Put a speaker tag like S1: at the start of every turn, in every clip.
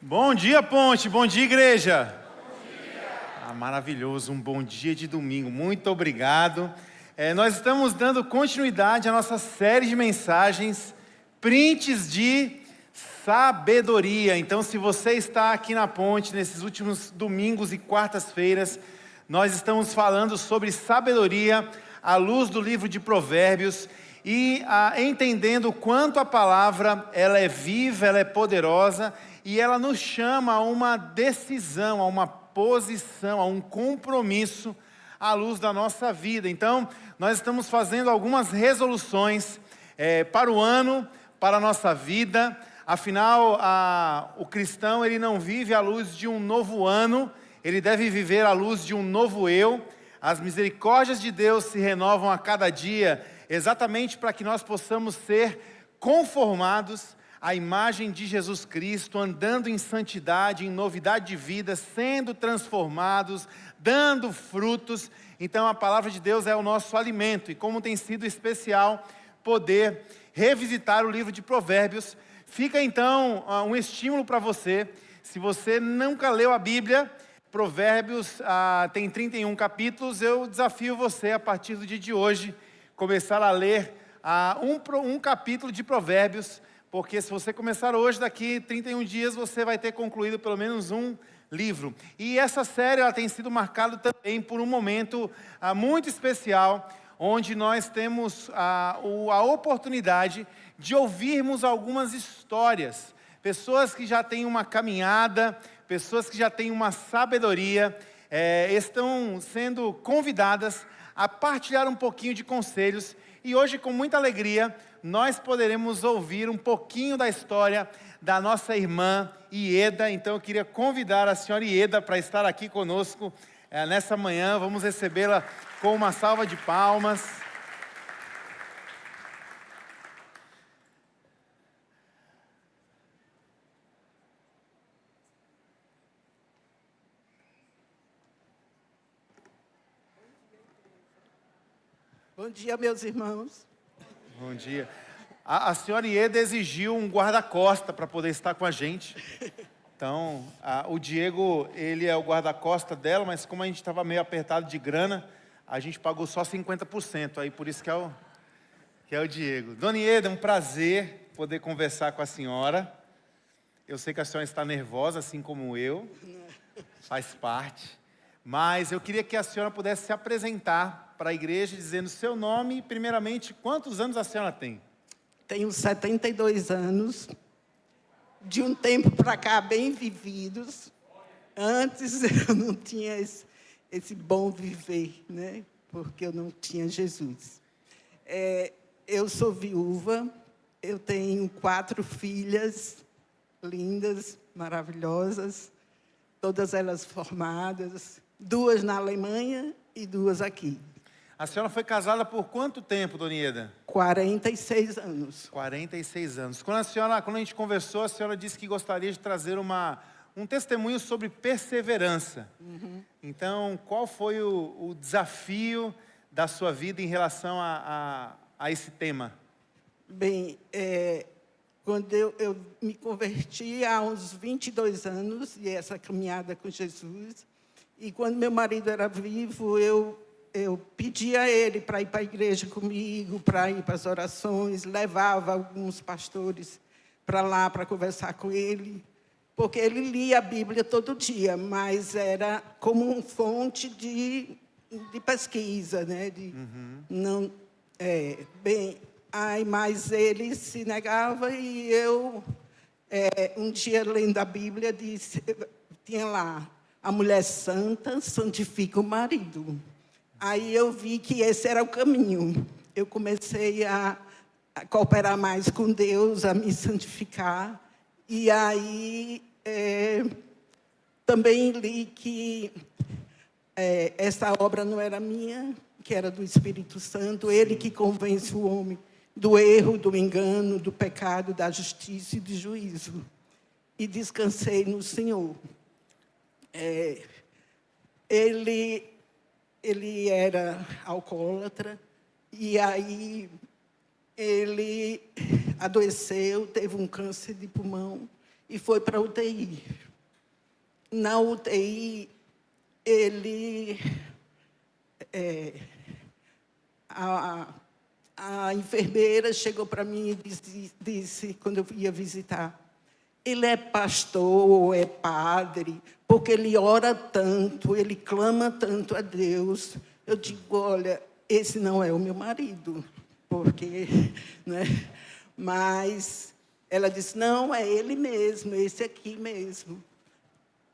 S1: Bom dia, Ponte. Bom dia, igreja. Bom dia. Maravilhoso. Um bom dia de domingo. Muito obrigado. Nós estamos dando continuidade à nossa série de mensagens, Prints de Sabedoria. Então, se você está aqui na Ponte, nesses últimos domingos e quartas-feiras, nós estamos falando sobre sabedoria à luz do livro de Provérbios e entendendo o quanto a palavra ela é viva, ela é poderosa e ela nos chama a uma decisão, a uma posição, a um compromisso à luz da nossa vida. Então, nós estamos fazendo algumas resoluções para o ano, para a nossa vida. Afinal, o cristão ele não vive à luz de um novo ano, ele deve viver à luz de um novo eu. As misericórdias de Deus se renovam a cada dia, exatamente para que nós possamos ser conformados à imagem de Jesus Cristo, andando em santidade, em novidade de vida, sendo transformados, dando frutos. Então a palavra de Deus é o nosso alimento, e como tem sido especial poder revisitar o livro de Provérbios, fica então um estímulo para você. Se você nunca leu a Bíblia, Provérbios tem 31 capítulos, eu desafio você a partir do dia de hoje, começar a ler um capítulo de Provérbios, porque se você começar hoje, daqui 31 dias, você vai ter concluído pelo menos um livro. E essa série ela tem sido marcada também por um momento muito especial, onde nós temos a oportunidade de ouvirmos algumas histórias. Pessoas que já têm uma caminhada, pessoas que já têm uma sabedoria, estão sendo convidadas a partilhar um pouquinho de conselhos. E hoje, com muita alegria, nós poderemos ouvir um pouquinho da história da nossa irmã Ieda. Então eu queria convidar a senhora Ieda para estar aqui conosco nessa manhã. Vamos recebê-la com uma salva de palmas.
S2: Bom dia, meus irmãos.
S1: Bom dia. A senhora Ieda exigiu um guarda-costa para poder estar com a gente. Então, o Diego, ele é o guarda-costa dela, mas como a gente estava meio apertado de grana, a gente pagou só 50%, aí por isso que é o Diego. Dona Ieda, é um prazer poder conversar com a senhora. Eu sei que a senhora está nervosa, assim como eu, faz parte. Mas eu queria que a senhora pudesse se apresentar para a igreja, dizendo seu nome e, primeiramente, quantos anos a senhora tem?
S2: Tenho 72 anos, de um tempo para cá bem vividos. Antes eu não tinha esse bom viver, né? Porque eu não tinha Jesus. Eu sou viúva, eu tenho 4 filhas lindas, maravilhosas, todas elas formadas, 2 na Alemanha e 2 aqui.
S1: A senhora foi casada por quanto tempo, Dona Ieda?
S2: 46 anos.
S1: 46 anos. Quando a gente conversou, a senhora disse que gostaria de trazer um testemunho sobre perseverança. Uhum. Então, qual foi o desafio da sua vida em relação a esse tema?
S2: Bem, quando eu me converti há uns 22 anos, e essa caminhada com Jesus, e quando meu marido era vivo, eu pedia a ele para ir para a igreja comigo, para ir para as orações, levava alguns pastores para lá para conversar com ele, porque ele lia a Bíblia todo dia, mas era como uma fonte de pesquisa, né? Mas ele se negava e eu, um dia lendo a Bíblia, tinha lá, a mulher santa santifica o marido. Aí eu vi que esse era o caminho. Eu comecei a cooperar mais com Deus, a me santificar. E aí também li que essa obra não era minha, que era do Espírito Santo, ele que convence o homem do erro, do engano, do pecado, da justiça e do juízo. E descansei no Senhor. Ele era alcoólatra, e aí ele adoeceu, teve um câncer de pulmão, e foi para a UTI. Na UTI, ele... a enfermeira chegou para mim e disse, quando eu ia visitar, ele é pastor, é padre, porque ele ora tanto, ele clama tanto a Deus. Eu digo, olha, esse não é o meu marido, porque, né? Mas ela disse, não, é ele mesmo, esse aqui mesmo.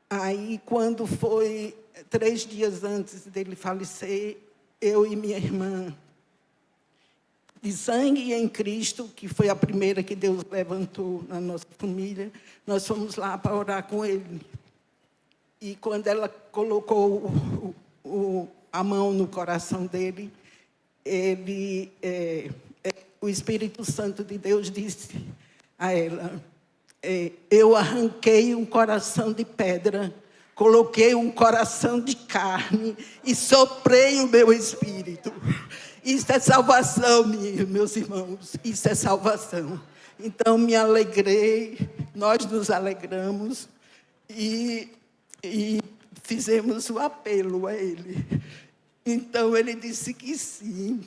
S2: Aí, quando foi 3 dias antes dele falecer, eu e minha irmã, de sangue em Cristo, que foi a primeira que Deus levantou na nossa família, nós fomos lá para orar com ele. E quando ela colocou a mão no coração dele, o Espírito Santo de Deus disse a ela, eu arranquei um coração de pedra, coloquei um coração de carne e soprei o meu Espírito. Isso é salvação, meus irmãos, isso é salvação. Então, me alegrei, nós nos alegramos e fizemos o apelo a ele. Então, ele disse que sim,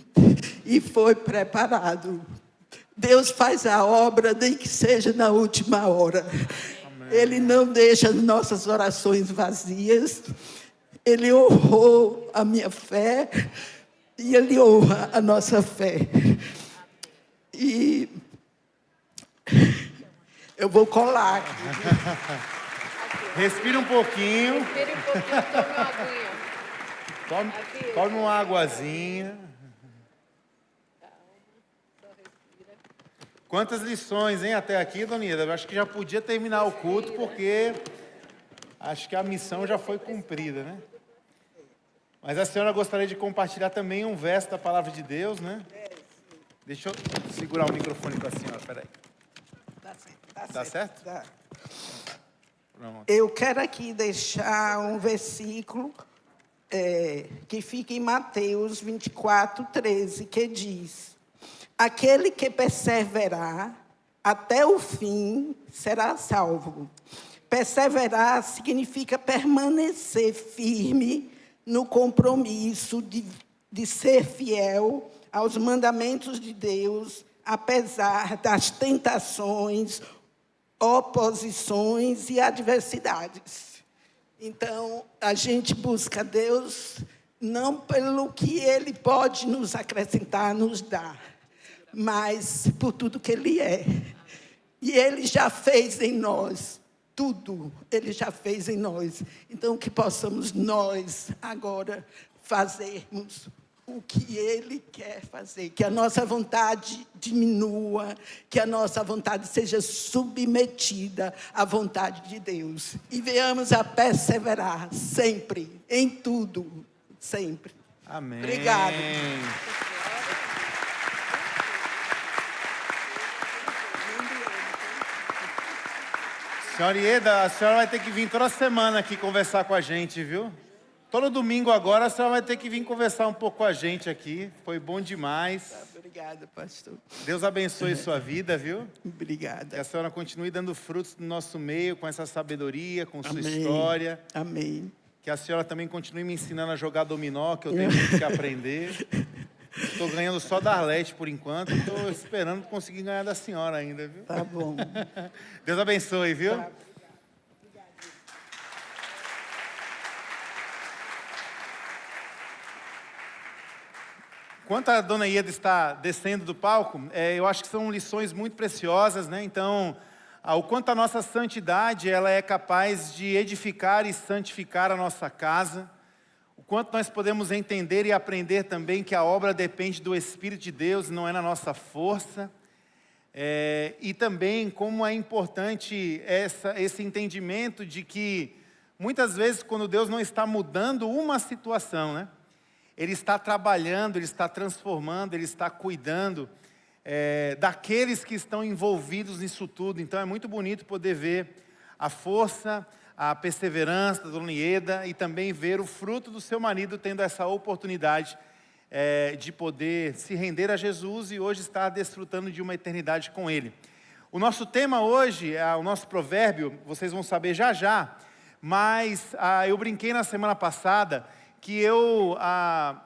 S2: e foi preparado. Deus faz a obra, nem que seja na última hora. Amém. Ele não deixa nossas orações vazias. Ele honrou a minha fé e Ele honra a nossa fé. E eu vou colar aqui.
S1: Respira um pouquinho.
S3: Respira um pouquinho, tome uma aguinha.
S1: Tome uma aguazinha. Quantas lições, hein, até aqui, Dona Ieda? Eu acho que já podia terminar o culto, porque acho que a missão já foi cumprida, né? Mas a senhora gostaria de compartilhar também um verso da palavra de Deus, né? Deixa eu segurar o microfone para a senhora, peraí. Tá certo?
S2: Tá.
S1: Pronto.
S2: Eu quero aqui deixar um versículo que fica em Mateus 24:13, que diz: aquele que perseverar até o fim será salvo. Perseverar significa permanecer firme no compromisso de ser fiel aos mandamentos de Deus, apesar das tentações, oposições e adversidades. Então, a gente busca Deus não pelo que Ele pode nos acrescentar, nos dar, mas por tudo que Ele é. E Ele já fez em nós tudo, Ele já fez em nós. Então, que possamos nós agora fazermos o que Ele quer fazer, que a nossa vontade diminua, que a nossa vontade seja submetida à vontade de Deus. E venhamos a perseverar sempre, em tudo, sempre.
S1: Amém.
S2: Obrigado.
S1: Senhora Ieda, a senhora vai ter que vir toda semana aqui conversar com a gente, viu? Todo domingo agora a senhora vai ter que vir conversar um pouco com a gente aqui. Foi bom demais.
S2: Obrigada, pastor.
S1: Deus abençoe sua vida, viu?
S2: Obrigada.
S1: Que a senhora continue dando frutos no nosso meio, com essa sabedoria, com sua
S2: Amém.
S1: história.
S2: Amém.
S1: Que a senhora também continue me ensinando a jogar dominó, que eu tenho muito que aprender. Estou ganhando só da Arlete por enquanto. Estou esperando conseguir ganhar da senhora ainda, viu?
S2: Tá bom.
S1: Deus abençoe, viu?
S2: Tá.
S1: Enquanto a dona Ieda está descendo do palco, eu acho que são lições muito preciosas, né? Então, o quanto a nossa santidade ela é capaz de edificar e santificar a nossa casa, o quanto nós podemos entender e aprender também que a obra depende do Espírito de Deus, não é na nossa força, e também como é importante esse entendimento de que, muitas vezes, quando Deus não está mudando uma situação, né? Ele está trabalhando, Ele está transformando, Ele está cuidando daqueles que estão envolvidos nisso tudo. Então é muito bonito poder ver a força, a perseverança da dona Ieda e também ver o fruto do seu marido tendo essa oportunidade de poder se render a Jesus e hoje estar desfrutando de uma eternidade com Ele. O nosso tema hoje, o nosso provérbio, vocês vão saber já já, mas eu brinquei na semana passada que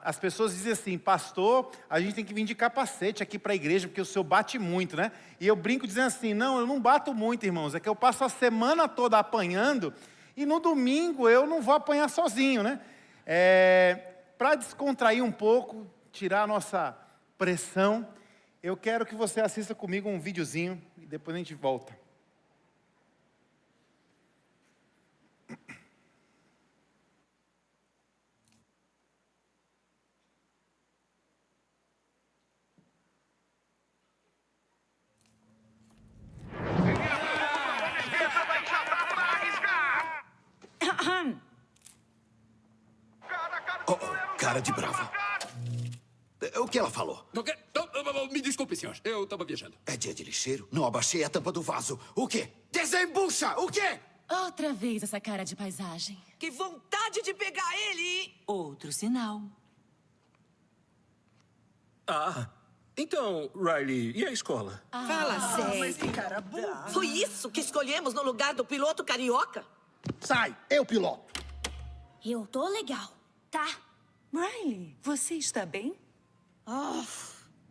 S1: as pessoas dizem assim, pastor, a gente tem que vir de capacete aqui para a igreja, porque o senhor bate muito, né? E eu brinco dizendo assim, não, eu não bato muito, irmãos, é que eu passo a semana toda apanhando, e no domingo eu não vou apanhar sozinho, né? Para descontrair um pouco, tirar a nossa pressão, eu quero que você assista comigo um videozinho, e depois a gente volta.
S4: Cara de brava. O que ela falou?
S5: O quê? Me desculpe, senhor. Eu estava viajando.
S4: É dia de lixeiro? Não abaixei a tampa do vaso. O quê? Desembucha! O quê?
S6: Outra vez essa cara de paisagem.
S7: Que vontade de pegar ele!
S6: Outro sinal.
S8: Então, Riley, e a escola?
S7: Fala sério. Foi isso que escolhemos no lugar do piloto carioca?
S4: Sai! Eu piloto!
S9: Eu tô legal, tá?
S6: Riley, você está bem?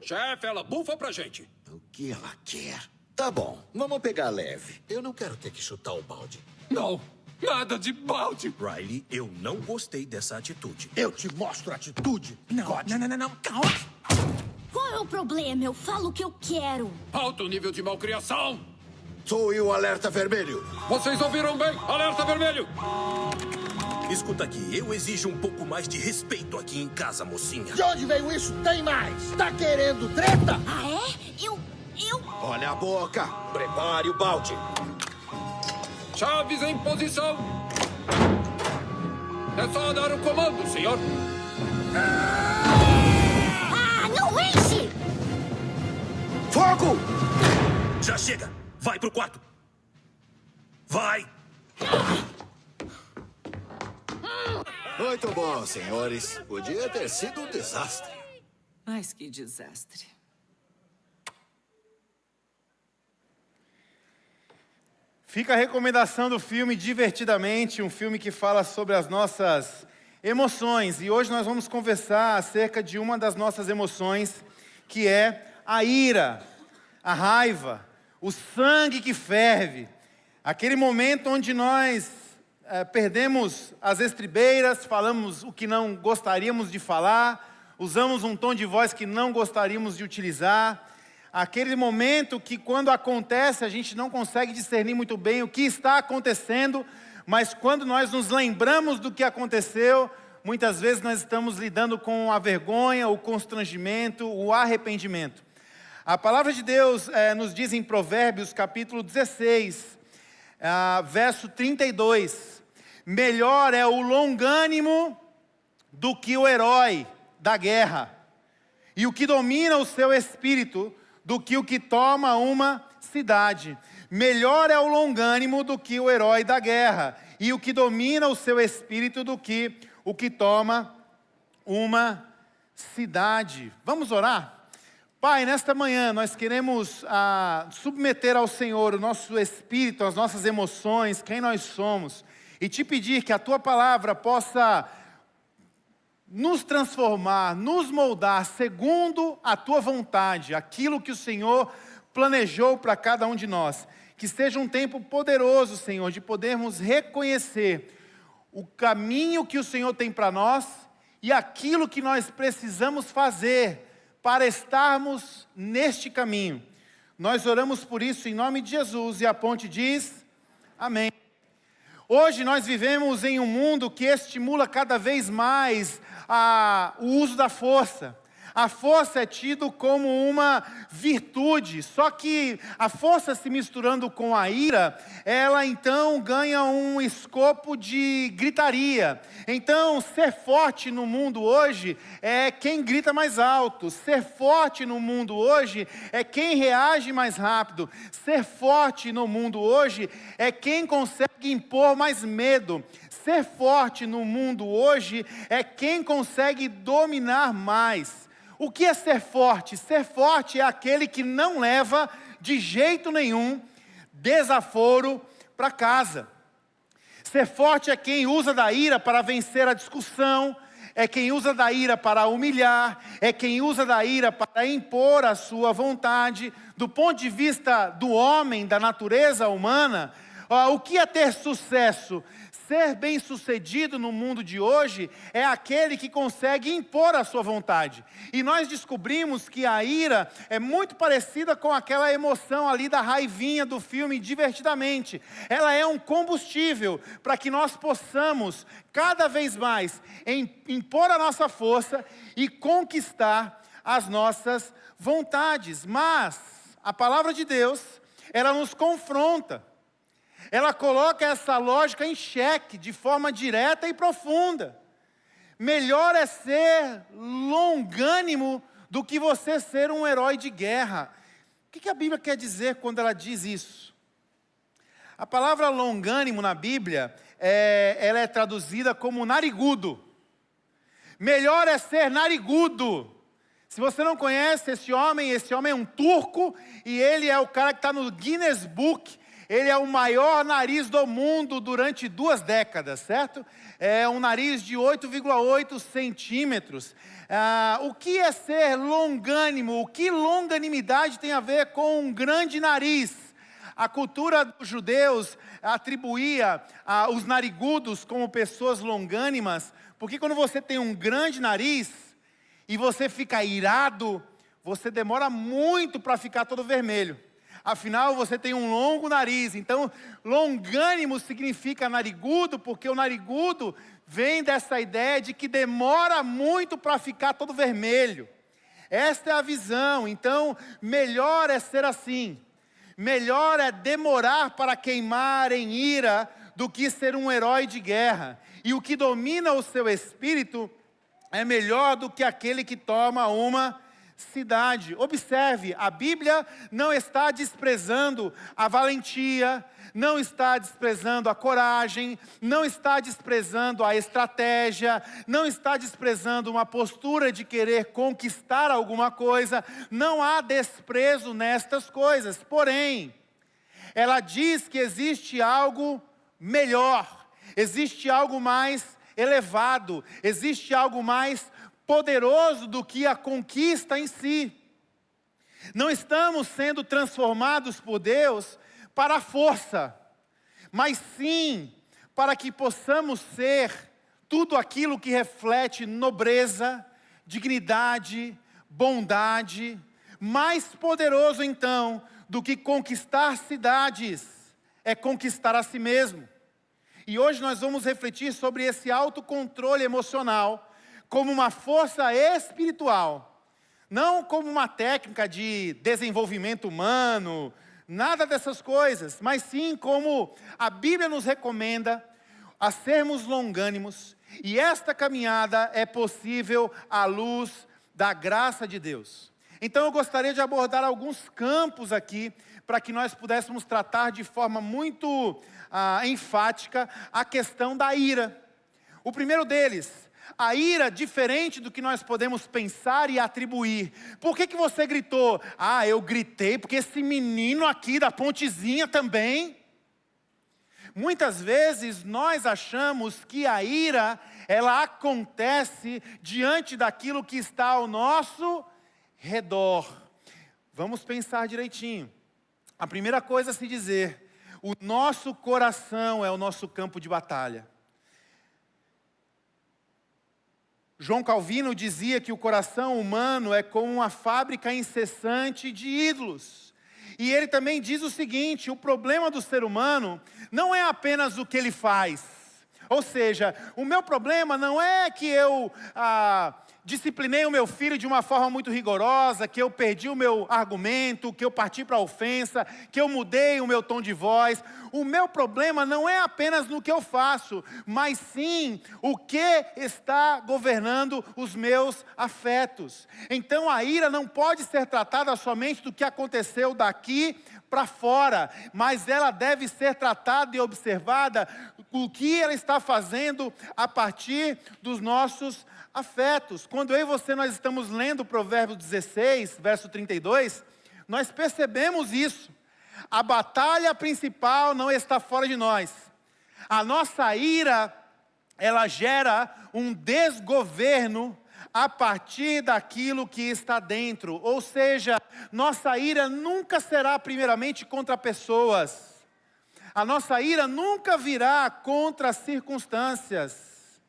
S5: Chefe, ela bufa pra gente.
S4: O que ela quer? Tá bom, vamos pegar leve. Eu não quero ter que chutar o balde.
S5: Não, nada de balde.
S8: Riley, eu não gostei dessa atitude.
S4: Eu te mostro a atitude.
S8: Não, calma.
S9: Qual é o problema? Eu falo o que eu quero.
S5: Alto nível de malcriação.
S4: Sou eu, alerta vermelho.
S5: Vocês ouviram bem? Alerta vermelho.
S8: Escuta aqui, eu exijo um pouco mais de respeito aqui em casa, mocinha.
S4: De onde veio isso? Tem mais! Tá querendo treta?
S9: Ah, é? Eu...
S4: Olha a boca! Prepare o balde.
S5: Chaves em posição. É só dar o comando, senhor.
S9: Ah, não enche!
S4: Fogo!
S8: Já chega! Vai pro quarto! Vai!
S4: Muito bom, senhores. Podia ter sido um desastre.
S6: Mas que desastre.
S1: Fica a recomendação do filme Divertidamente, um filme que fala sobre as nossas emoções. E hoje nós vamos conversar acerca de uma das nossas emoções, que é a ira, a raiva, o sangue que ferve. Aquele momento onde nós perdemos as estribeiras, falamos o que não gostaríamos de falar, usamos um tom de voz que não gostaríamos de utilizar. Aquele momento que, quando acontece, a gente não consegue discernir muito bem o que está acontecendo, mas quando nós nos lembramos do que aconteceu, muitas vezes nós estamos lidando com a vergonha, o constrangimento, o arrependimento. A palavra de Deus nos diz em Provérbios, capítulo 16, verso 32, melhor é o longânimo do que o herói da guerra, e o que domina o seu espírito do que o que toma uma cidade. Melhor é o longânimo do que o herói da guerra, e o que domina o seu espírito do que o que toma uma cidade. Vamos orar? Pai, nesta manhã nós queremos submeter ao Senhor o nosso espírito, as nossas emoções, quem nós somos, e te pedir que a Tua palavra possa nos transformar, nos moldar segundo a Tua vontade, aquilo que o Senhor planejou para cada um de nós. Que seja um tempo poderoso, Senhor, de podermos reconhecer o caminho que o Senhor tem para nós e aquilo que nós precisamos fazer para estarmos neste caminho. Nós oramos por isso em nome de Jesus, e a ponte diz, amém. Hoje nós vivemos em um mundo que estimula cada vez mais o uso da força. A força é tido como uma virtude, só que a força se misturando com a ira, ela então ganha um escopo de gritaria. Então, ser forte no mundo hoje é quem grita mais alto. Ser forte no mundo hoje é quem reage mais rápido. Ser forte no mundo hoje é quem consegue impor mais medo. Ser forte no mundo hoje é quem consegue dominar mais. O que é ser forte? Ser forte é aquele que não leva de jeito nenhum, desaforo para casa. Ser forte é quem usa da ira para vencer a discussão, é quem usa da ira para humilhar, é quem usa da ira para impor a sua vontade. Do ponto de vista do homem, da natureza humana, o que é ter sucesso? Ser bem-sucedido no mundo de hoje é aquele que consegue impor a sua vontade. E nós descobrimos que a ira é muito parecida com aquela emoção ali da raivinha do filme Divertidamente. Ela é um combustível para que nós possamos cada vez mais impor a nossa força e conquistar as nossas vontades. Mas a palavra de Deus, ela nos confronta. Ela coloca essa lógica em xeque, de forma direta e profunda. Melhor é ser longânimo do que você ser um herói de guerra. O que a Bíblia quer dizer quando ela diz isso? A palavra longânimo na Bíblia, ela é traduzida como narigudo. Melhor é ser narigudo. Se você não conhece esse homem é um turco e ele é o cara que está no Guinness Book. Ele é o maior nariz do mundo durante 2 décadas, certo? É um nariz de 8,8 centímetros. O que é ser longânimo? O que longanimidade tem a ver com um grande nariz? A cultura dos judeus atribuía os narigudos como pessoas longânimas, porque quando você tem um grande nariz e você fica irado, você demora muito para ficar todo vermelho. Afinal, você tem um longo nariz. Então, longânimo significa narigudo, porque o narigudo vem dessa ideia de que demora muito para ficar todo vermelho. Esta é a visão. Então, melhor é ser assim. Melhor é demorar para queimar em ira do que ser um herói de guerra. E o que domina o seu espírito é melhor do que aquele que toma uma cidade. Observe, a Bíblia não está desprezando a valentia, não está desprezando a coragem, não está desprezando a estratégia, não está desprezando uma postura de querer conquistar alguma coisa. Não há desprezo nestas coisas. Porém, ela diz que existe algo melhor, existe algo mais elevado, existe algo mais poderoso do que a conquista em si. Não estamos sendo transformados por Deus para a força, mas sim para que possamos ser tudo aquilo que reflete nobreza, dignidade, bondade. Mais poderoso então do que conquistar cidades é conquistar a si mesmo. E hoje nós vamos refletir sobre esse autocontrole emocional como uma força espiritual, não como uma técnica de desenvolvimento humano, nada dessas coisas, mas sim como a Bíblia nos recomenda a sermos longânimos, e esta caminhada é possível à luz da graça de Deus. Então eu gostaria de abordar alguns campos aqui, para que nós pudéssemos tratar de forma muito enfática a questão da ira. O primeiro deles, a ira diferente do que nós podemos pensar e atribuir. Por que você gritou? Eu gritei porque esse menino aqui da pontezinha também. Muitas vezes nós achamos que a ira, ela acontece diante daquilo que está ao nosso redor. Vamos pensar direitinho. A primeira coisa a se dizer, o nosso coração é o nosso campo de batalha. João Calvino dizia que o coração humano é como uma fábrica incessante de ídolos. E ele também diz o seguinte, o problema do ser humano não é apenas o que ele faz. Ou seja, o meu problema não é que eu disciplinei o meu filho de uma forma muito rigorosa, que eu perdi o meu argumento, que eu parti para a ofensa, que eu mudei o meu tom de voz. O meu problema não é apenas no que eu faço, mas sim o que está governando os meus afetos. Então a ira não pode ser tratada somente do que aconteceu daqui para fora, mas ela deve ser tratada e observada o que ela está fazendo a partir dos nossos afetos. Quando eu e você nós estamos lendo o Provérbios 16, verso 32, nós percebemos isso. A batalha principal não está fora de nós. A nossa ira, ela gera um desgoverno a partir daquilo que está dentro. Ou seja, nossa ira nunca será primeiramente contra pessoas. A nossa ira nunca virá contra as circunstâncias.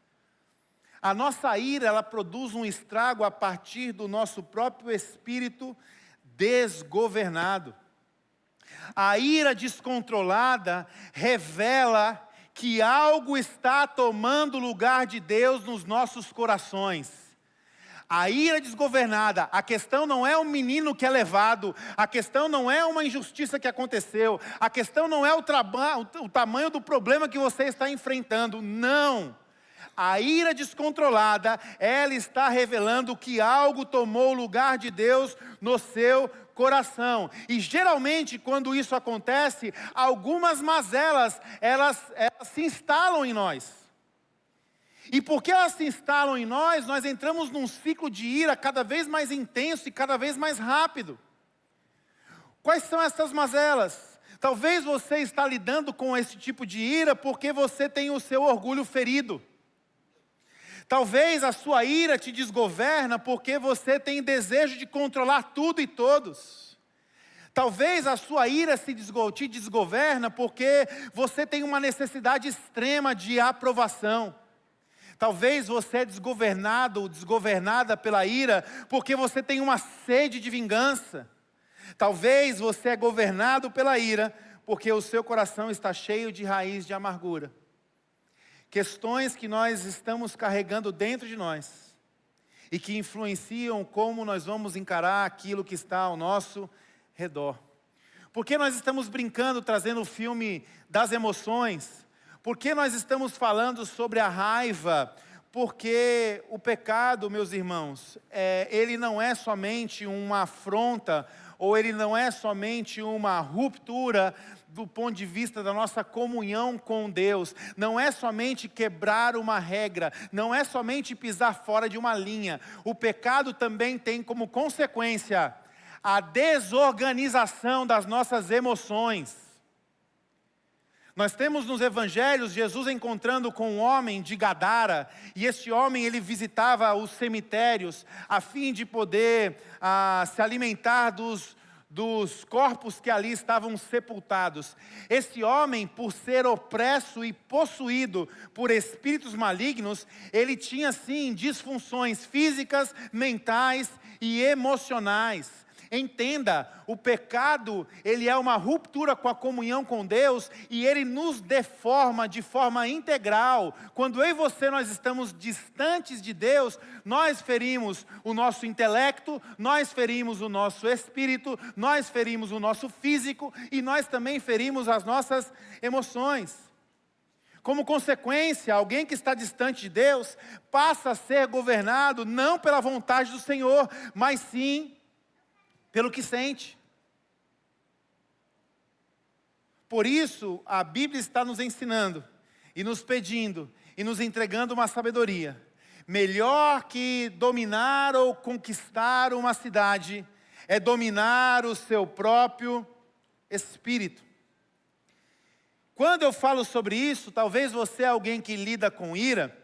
S1: A nossa ira, ela produz um estrago a partir do nosso próprio espírito desgovernado. A ira descontrolada revela que algo está tomando o lugar de Deus nos nossos corações. A ira desgovernada, a questão não é o menino que é levado, a questão não é uma injustiça que aconteceu, a questão não é o tamanho do problema que você está enfrentando, não. A ira descontrolada, ela está revelando que algo tomou o lugar de Deus no seu coração. E geralmente, quando isso acontece, algumas mazelas, elas se instalam em nós. E porque elas se instalam em nós, nós entramos num ciclo de ira cada vez mais intenso e cada vez mais rápido. Quais são essas mazelas? Talvez você está lidando com esse tipo de ira porque você tem o seu orgulho ferido. Talvez a sua ira te desgoverna porque você tem desejo de controlar tudo e todos. Talvez a sua ira te desgoverna porque você tem uma necessidade extrema de aprovação. Talvez você é desgovernado ou desgovernada pela ira porque você tem uma sede de vingança. Talvez você é governado pela ira porque o seu coração está cheio de raiz de amargura. Questões que nós estamos carregando dentro de nós e que influenciam como nós vamos encarar aquilo que está ao nosso redor. Por que nós estamos brincando, trazendo o filme das emoções? Por que nós estamos falando sobre a raiva? Porque o pecado, meus irmãos, ele não é somente uma afronta, ou ele não é somente uma ruptura do ponto de vista da nossa comunhão com Deus. Não é somente quebrar uma regra, não é somente pisar fora de uma linha. O pecado também tem como consequência a desorganização das nossas emoções. Nós temos nos evangelhos Jesus encontrando com um homem de Gadara, e esse homem ele visitava os cemitérios a fim de poder se alimentar dos corpos que ali estavam sepultados. Esse homem, por ser opresso e possuído por espíritos malignos, ele tinha sim disfunções físicas, mentais e emocionais. Entenda, o pecado, ele é uma ruptura com a comunhão com Deus e ele nos deforma de forma integral. Quando eu e você nós estamos distantes de Deus, nós ferimos o nosso intelecto, nós ferimos o nosso espírito, nós ferimos o nosso físico e nós também ferimos as nossas emoções. Como consequência, alguém que está distante de Deus passa a ser governado não pela vontade do Senhor, mas sim pelo que sente. Por isso, a Bíblia está nos ensinando, e nos pedindo, e nos entregando uma sabedoria. Melhor que dominar ou conquistar uma cidade, é dominar o seu próprio espírito. Quando eu falo sobre isso, talvez você é alguém que lida com ira,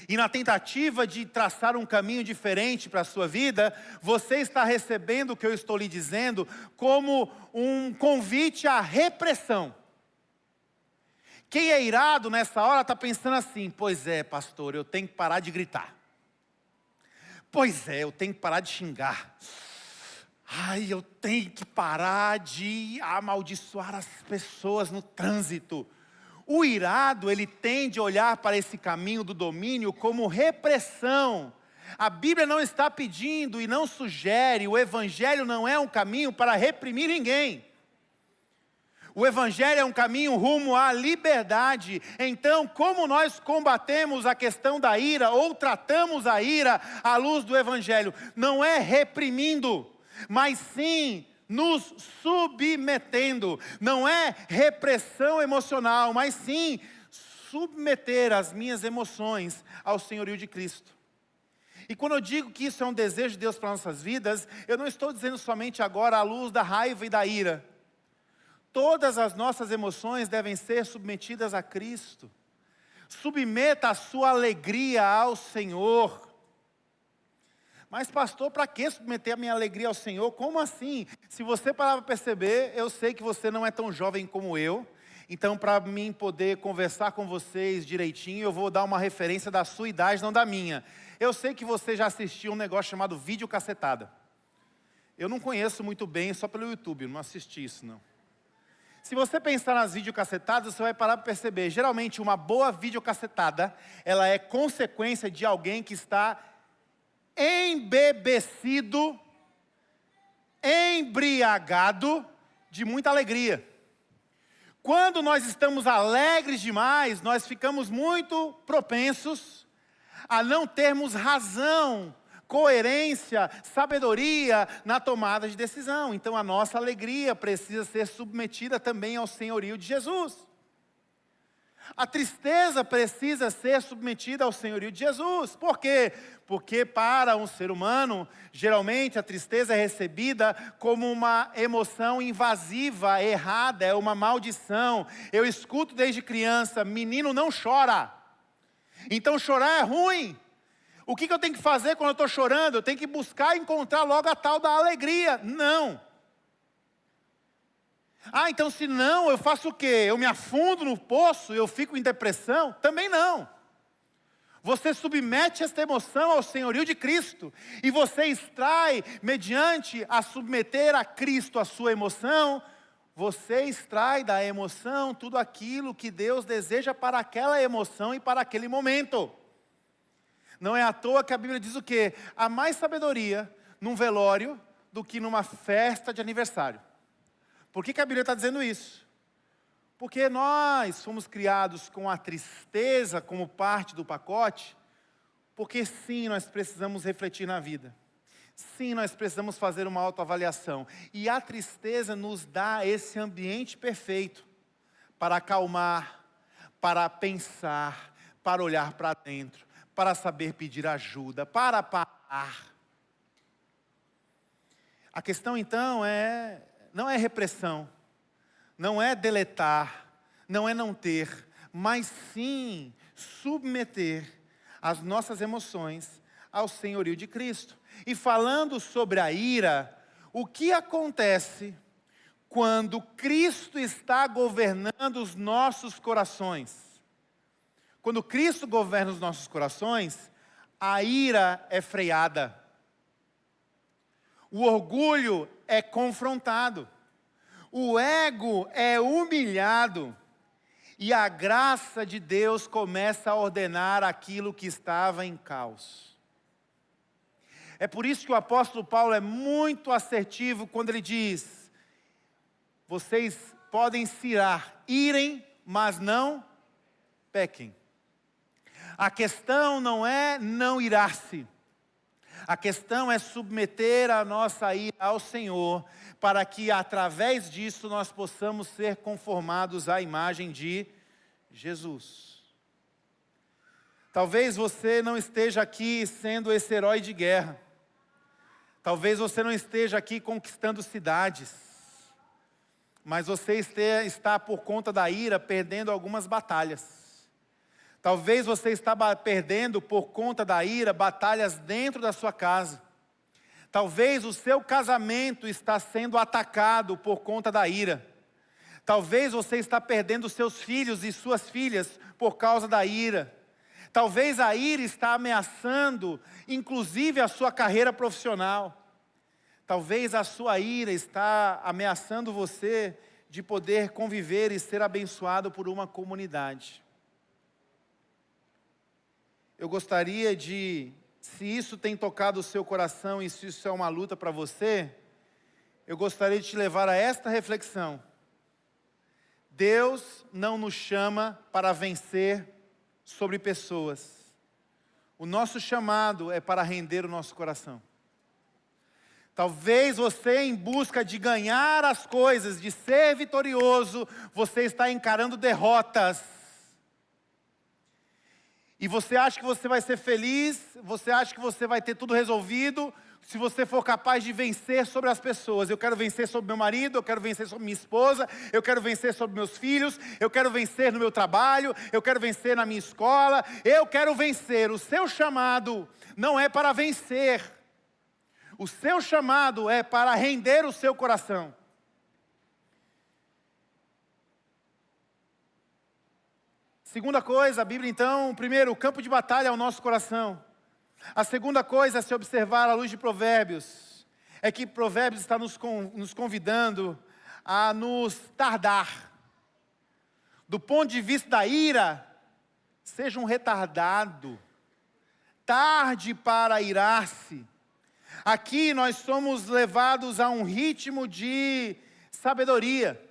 S1: e na tentativa de traçar um caminho diferente para a sua vida, você está recebendo o que eu estou lhe dizendo como um convite à repressão. Quem é irado nessa hora está pensando assim: pois é, pastor, eu tenho que parar de gritar. Pois é, eu tenho que parar de xingar. Ai, eu tenho que parar de amaldiçoar as pessoas no trânsito. O irado, ele tende a olhar para esse caminho do domínio como repressão. A Bíblia não está pedindo e não sugere, o Evangelho não é um caminho para reprimir ninguém. O Evangelho é um caminho rumo à liberdade. Então, como nós combatemos a questão da ira, ou tratamos a ira à luz do Evangelho? Não é reprimindo, mas sim nos submetendo. Não é repressão emocional, mas sim submeter as minhas emoções ao senhorio de Cristo. E quando eu digo que isso é um desejo de Deus para nossas vidas, eu não estou dizendo somente agora à luz da raiva e da ira. Todas as nossas emoções devem ser submetidas a Cristo. Submeta a sua alegria ao Senhor. Mas pastor, para que submeter a minha alegria ao Senhor? Como assim? Se você parar para perceber, eu sei que você não é tão jovem como eu. Então, para mim poder conversar com vocês direitinho, eu vou dar uma referência da sua idade, não da minha. Eu sei que você já assistiu um negócio chamado videocassetada. Eu não conheço muito bem, só pelo YouTube, não assisti isso não. Se você pensar nas videocassetadas, você vai parar para perceber. Geralmente, uma boa videocassetada, ela é consequência de alguém que está embebecido, embriagado de muita alegria. Quando nós estamos alegres demais, nós ficamos muito propensos a não termos razão, coerência, sabedoria na tomada de decisão. Então a nossa alegria precisa ser submetida também ao senhorio de Jesus. A tristeza precisa ser submetida ao senhorio de Jesus. Por quê? Porque para um ser humano, geralmente a tristeza é recebida como uma emoção invasiva, errada, é uma maldição. Eu escuto desde criança, menino não chora. Então chorar é ruim. O que eu tenho que fazer quando eu estou chorando? Eu tenho que buscar e encontrar logo a tal da alegria. Não. Então se não, eu faço o quê? Eu me afundo no poço, eu fico em depressão? Também não. Você submete esta emoção ao senhorio de Cristo. E você extrai, mediante a submeter a Cristo a sua emoção, você extrai da emoção tudo aquilo que Deus deseja para aquela emoção e para aquele momento. Não é à toa que a Bíblia diz o quê? Há mais sabedoria num velório do que numa festa de aniversário. Por que a Bíblia está dizendo isso? Porque nós fomos criados com a tristeza como parte do pacote, porque sim, nós precisamos refletir na vida. Sim, nós precisamos fazer uma autoavaliação. E a tristeza nos dá esse ambiente perfeito para acalmar, para pensar, para olhar para dentro, para saber pedir ajuda, para parar. A questão então não é repressão, não é deletar, não é não ter, mas sim submeter as nossas emoções ao senhorio de Cristo. E falando sobre a ira, o que acontece quando Cristo está governando os nossos corações? Quando Cristo governa os nossos corações, a ira é freada. O orgulho é confrontado. O ego é humilhado. E a graça de Deus começa a ordenar aquilo que estava em caos. É por isso que o apóstolo Paulo é muito assertivo quando ele diz: vocês podem se irem, mas não pequem. A questão não é não irar-se. A questão é submeter a nossa ira ao Senhor, para que através disso nós possamos ser conformados à imagem de Jesus. Talvez você não esteja aqui sendo esse herói de guerra. Talvez você não esteja aqui conquistando cidades. Mas você está por conta da ira perdendo algumas batalhas. Talvez você está perdendo por conta da ira batalhas dentro da sua casa. Talvez o seu casamento está sendo atacado por conta da ira. Talvez você está perdendo seus filhos e suas filhas por causa da ira. Talvez a ira está ameaçando, inclusive, a sua carreira profissional. Talvez a sua ira está ameaçando você de poder conviver e ser abençoado por uma comunidade. Eu gostaria se isso tem tocado o seu coração e se isso é uma luta para você, eu gostaria de te levar a esta reflexão. Deus não nos chama para vencer sobre pessoas. O nosso chamado é para render o nosso coração. Talvez você, em busca de ganhar as coisas, de ser vitorioso, você está encarando derrotas. e você acha que você vai ser feliz, você acha que você vai ter tudo resolvido, se você for capaz de vencer sobre as pessoas. Eu quero vencer sobre meu marido, eu quero vencer sobre minha esposa, eu quero vencer sobre meus filhos, eu quero vencer no meu trabalho, eu quero vencer na minha escola, eu quero vencer. O seu chamado não é para vencer, o seu chamado é para render o seu coração. Segunda coisa, a Bíblia então, primeiro, o campo de batalha é o nosso coração. A segunda coisa a se observar à luz de Provérbios, é que Provérbios está nos convidando a nos tardar. Do ponto de vista da ira, seja um retardado, tarde para irar-se. Aqui nós somos levados a um ritmo de sabedoria.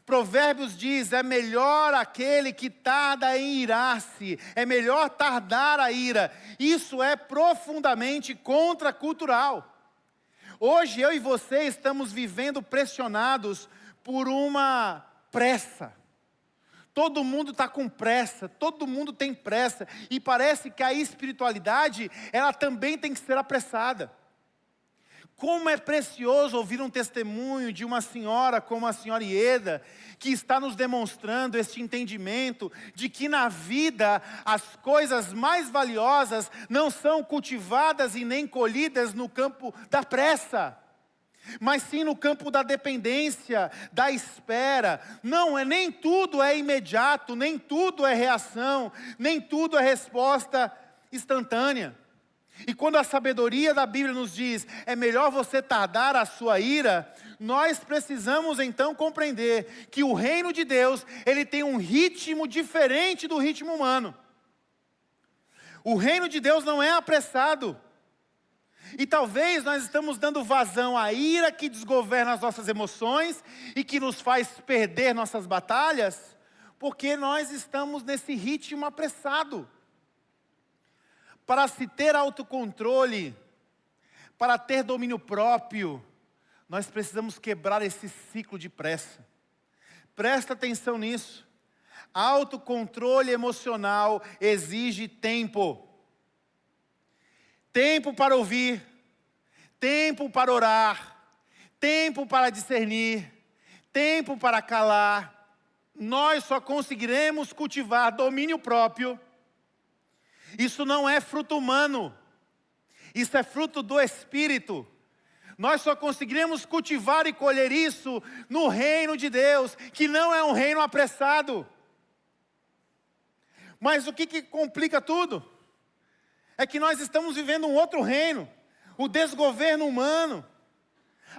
S1: Provérbios diz, é melhor aquele que tarda em irar-se, é melhor tardar a ira. Isso é profundamente contracultural. Hoje eu e você estamos vivendo pressionados por uma pressa. Todo mundo está com pressa, todo mundo tem pressa. E parece que a espiritualidade, ela também tem que ser apressada. Como é precioso ouvir um testemunho de uma senhora como a senhora Ieda, que está nos demonstrando este entendimento de que na vida as coisas mais valiosas não são cultivadas e nem colhidas no campo da pressa, mas sim no campo da dependência, da espera. Nem tudo é imediato, nem tudo é reação, nem tudo é resposta instantânea. E quando a sabedoria da Bíblia nos diz, é melhor você tardar a sua ira, nós precisamos então compreender que o reino de Deus, ele tem um ritmo diferente do ritmo humano. O reino de Deus não é apressado. E talvez nós estamos dando vazão à ira que desgoverna as nossas emoções e que nos faz perder nossas batalhas, porque nós estamos nesse ritmo apressado. Para se ter autocontrole, para ter domínio próprio, nós precisamos quebrar esse ciclo de pressa. Presta atenção nisso. Autocontrole emocional exige tempo. Tempo para ouvir, tempo para orar, tempo para discernir, tempo para calar. Nós só conseguiremos cultivar domínio próprio. Isso não é fruto humano, isso é fruto do Espírito. Nós só conseguiremos cultivar e colher isso no reino de Deus, que não é um reino apressado. Mas o que complica tudo? É que nós estamos vivendo um outro reino, o desgoverno humano.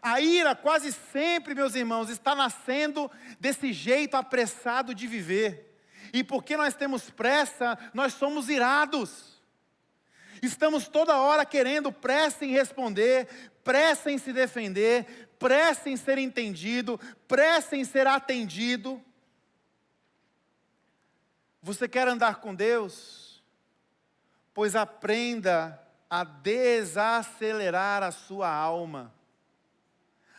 S1: A ira quase sempre, meus irmãos, está nascendo desse jeito apressado de viver. E porque nós temos pressa, nós somos irados. Estamos toda hora querendo pressa em responder, pressa em se defender, pressa em ser entendido, pressa em ser atendido. Você quer andar com Deus? Pois aprenda a desacelerar a sua alma.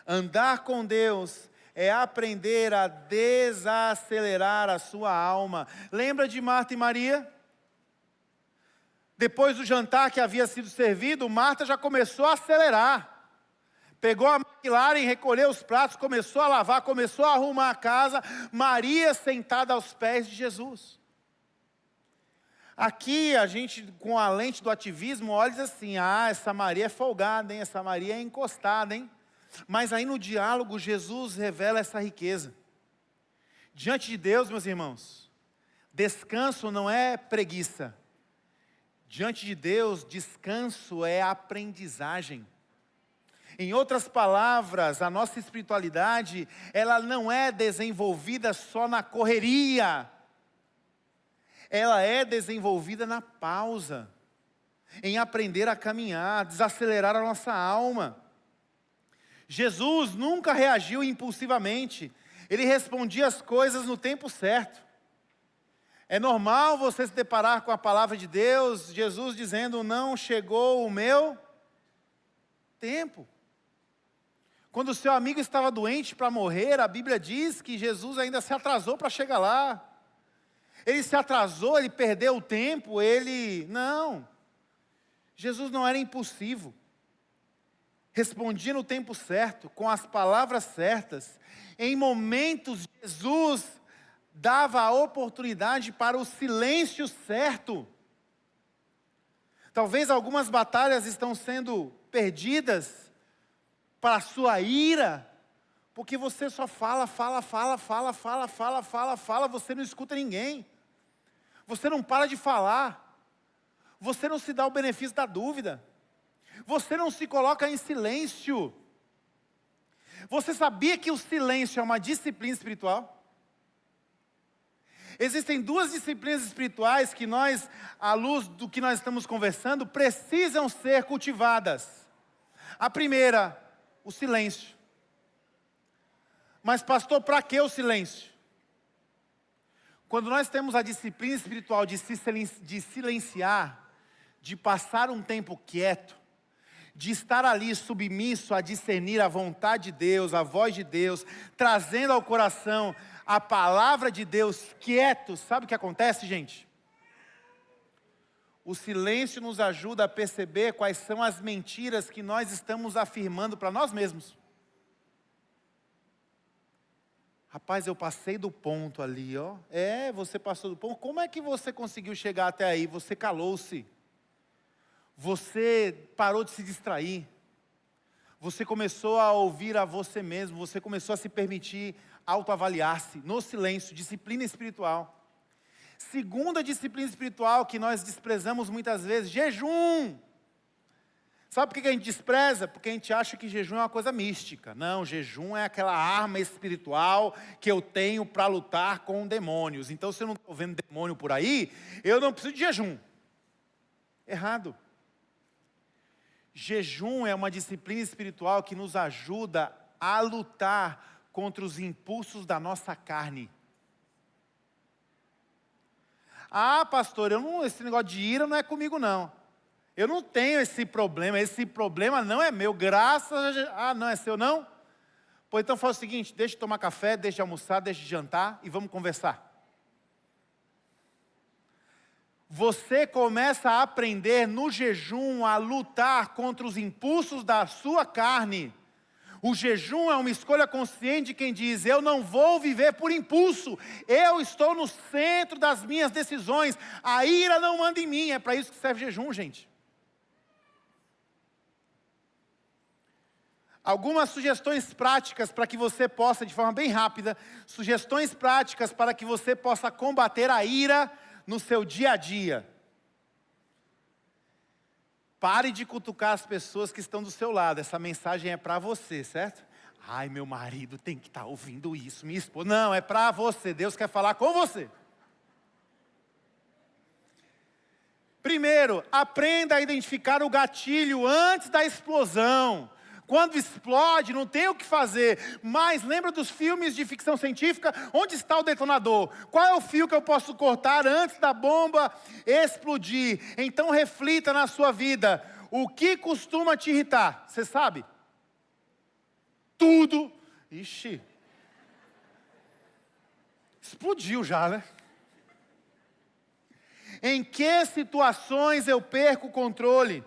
S1: Andar com Deus é aprender a desacelerar a sua alma. Lembra de Marta e Maria? Depois do jantar que havia sido servido, Marta já começou a acelerar. Pegou a McLaren, recolheu os pratos, começou a lavar, começou a arrumar a casa. Maria sentada aos pés de Jesus. Aqui a gente, com a lente do ativismo, olha e diz assim, essa Maria é folgada, hein? Essa Maria é encostada, hein? Mas aí no diálogo, Jesus revela essa riqueza. Diante de Deus, meus irmãos, descanso não é preguiça. Diante de Deus, descanso é aprendizagem. Em outras palavras, a nossa espiritualidade, ela não é desenvolvida só na correria. Ela é desenvolvida na pausa, em aprender a caminhar, desacelerar a nossa alma. Jesus nunca reagiu impulsivamente, ele respondia as coisas no tempo certo. É normal você se deparar com a palavra de Deus, Jesus dizendo, não chegou o meu tempo. Quando o seu amigo estava doente para morrer, a Bíblia diz que Jesus ainda se atrasou para chegar lá. ele se atrasou, ele perdeu o tempo, Não. Jesus não era impulsivo. Respondia no tempo certo, com as palavras certas. Em momentos, Jesus dava a oportunidade para o silêncio certo. Talvez algumas batalhas estão sendo perdidas para a sua ira, porque você só fala, você não escuta ninguém. Você não para de falar. Você não se dá o benefício da dúvida. Você não se coloca em silêncio. Você sabia que o silêncio é uma disciplina espiritual? Existem duas disciplinas espirituais que nós, à luz do que nós estamos conversando, precisam ser cultivadas. A primeira, o silêncio. Mas pastor, para que o silêncio? Quando nós temos a disciplina espiritual de silenciar, de passar um tempo quieto, de estar ali submisso a discernir a vontade de Deus, a voz de Deus, trazendo ao coração a palavra de Deus quieto, sabe o que acontece, gente? O silêncio nos ajuda a perceber quais são as mentiras que nós estamos afirmando para nós mesmos. Rapaz, eu passei do ponto ali, ó. Você passou do ponto. Como é que você conseguiu chegar até aí? Você calou-se. Você parou de se distrair. Você começou a ouvir a você mesmo. Você começou a se permitir autoavaliar-se no silêncio, disciplina espiritual. Segunda disciplina espiritual que nós desprezamos muitas vezes, jejum. Sabe por que a gente despreza? Porque a gente acha que jejum é uma coisa mística. Não, jejum é aquela arma espiritual que eu tenho para lutar com demônios. Então, se eu não estou vendo demônio por aí, eu não preciso de jejum. Errado. Jejum é uma disciplina espiritual que nos ajuda a lutar contra os impulsos da nossa carne. Ah, pastor, esse negócio de ira não é comigo não. Eu não tenho esse problema não é meu, graças a... não é seu não? Pois então faz o seguinte, deixa de tomar café, deixa de almoçar, deixa de jantar e vamos conversar. Você começa a aprender no jejum a lutar contra os impulsos da sua carne. O jejum é uma escolha consciente de quem diz, eu não vou viver por impulso, eu estou no centro das minhas decisões, a ira não manda em mim, é para isso que serve jejum, gente. Algumas sugestões práticas para que você possa, de forma bem rápida, sugestões práticas para que você possa combater a ira no seu dia a dia. Pare de cutucar as pessoas que estão do seu lado. Essa mensagem é para você, certo? Ai, meu marido tem que estar ouvindo isso, minha esposa. Não, é para você. Deus quer falar com você. Primeiro, aprenda a identificar o gatilho antes da explosão. Quando explode, não tem o que fazer. Mas lembra dos filmes de ficção científica? Onde está o detonador? Qual é o fio que eu posso cortar antes da bomba explodir? Então reflita na sua vida. O que costuma te irritar? Você sabe? Tudo. Ixi. Explodiu já, né? Em que situações eu perco o controle?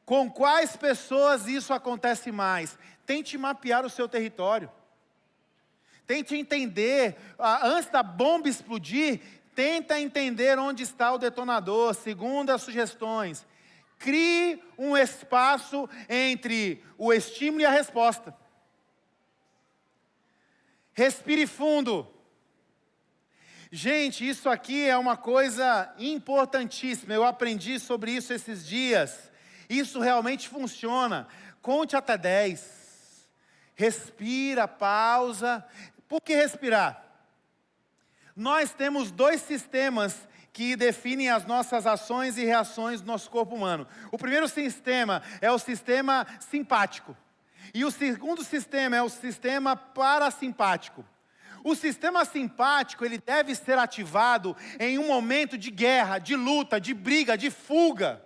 S1: Com quais pessoas isso acontece mais? Tente mapear o seu território. Tente entender, antes da bomba explodir, tenta entender onde está o detonador. Segundo as sugestões, crie um espaço entre o estímulo e a resposta. Respire fundo. Gente, isso aqui é uma coisa importantíssima. Eu aprendi sobre isso esses dias. Isso realmente funciona. Conte até 10. Respira, pausa. Por que respirar? Nós temos 2 sistemas que definem as nossas ações e reações do nosso corpo humano. O primeiro sistema é o sistema simpático. E o segundo sistema é o sistema parasimpático. O sistema simpático, ele deve ser ativado em um momento de guerra, de luta, de briga, de fuga.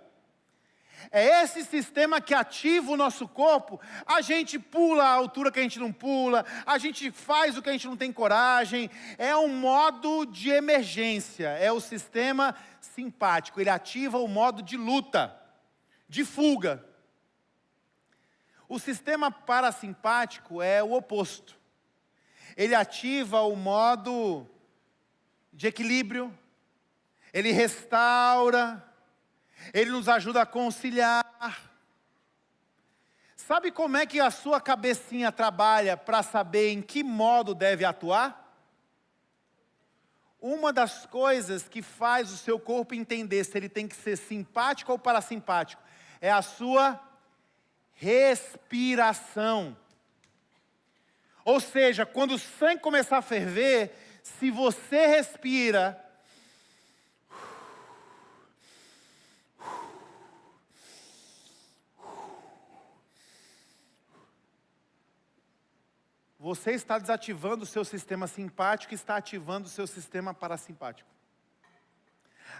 S1: É esse sistema que ativa o nosso corpo. A gente pula a altura que a gente não pula, a gente faz o que a gente não tem coragem. É um modo de emergência, é o sistema simpático. Ele ativa o modo de luta, de fuga. O sistema parasimpático é o oposto. Ele ativa o modo de equilíbrio, ele restaura, ele nos ajuda a conciliar. Sabe como é que a sua cabecinha trabalha para saber em que modo deve atuar? Uma das coisas que faz o seu corpo entender se ele tem que ser simpático ou parasimpático é a sua respiração. Ou seja, quando o sangue começar a ferver, se você respira, você está desativando o seu sistema simpático e está ativando o seu sistema parasimpático.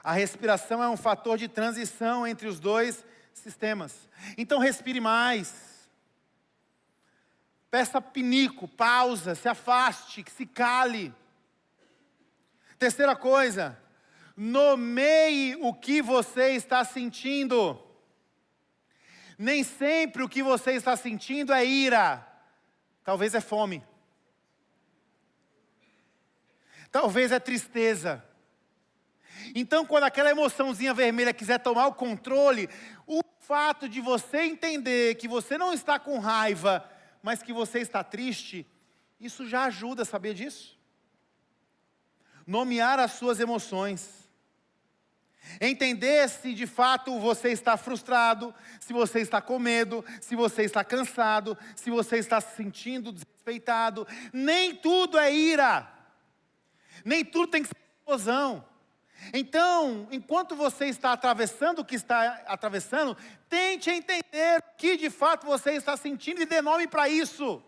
S1: A respiração é um fator de transição entre os dois sistemas. Então respire mais. Peça pinico, pausa, se afaste, se cale. Terceira coisa, nomeie o que você está sentindo. Nem sempre o que você está sentindo é ira. Talvez é fome. Talvez é tristeza. Então, quando aquela emoçãozinha vermelha quiser tomar o controle, o fato de você entender que você não está com raiva, mas que você está triste, isso já ajuda, sabia disso? Nomear as suas emoções. Entender se de fato você está frustrado, se você está com medo, se você está cansado, se você está se sentindo desrespeitado. Nem tudo é ira. Nem tudo tem que ser explosão. Então, enquanto você está atravessando o que está atravessando, tente entender o que de fato você está sentindo e dê nome para isso.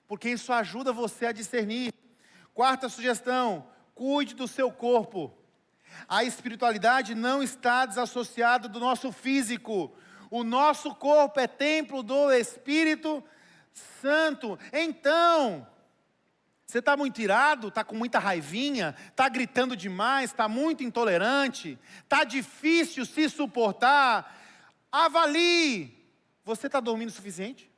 S1: Porque isso ajuda você a discernir. Quarta sugestão, cuide do seu corpo. A espiritualidade não está desassociada do nosso físico. O nosso corpo é templo do Espírito Santo. Então, você está muito irado, está com muita raivinha, está gritando demais, está muito intolerante, está difícil se suportar. Avalie. Você está dormindo o suficiente?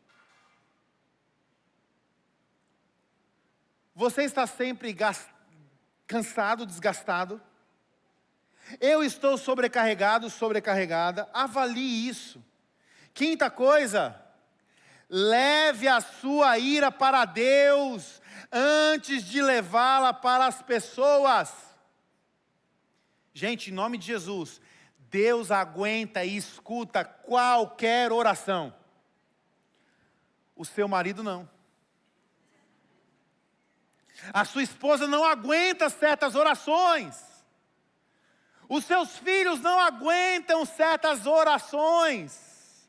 S1: Você está sempre cansado, desgastado? Eu estou sobrecarregado, sobrecarregada. Avalie isso. Quinta coisa, leve a sua ira para Deus antes de levá-la para as pessoas. Gente, em nome de Jesus, Deus aguenta e escuta qualquer oração. O seu marido não. A sua esposa não aguenta certas orações. Os seus filhos não aguentam certas orações.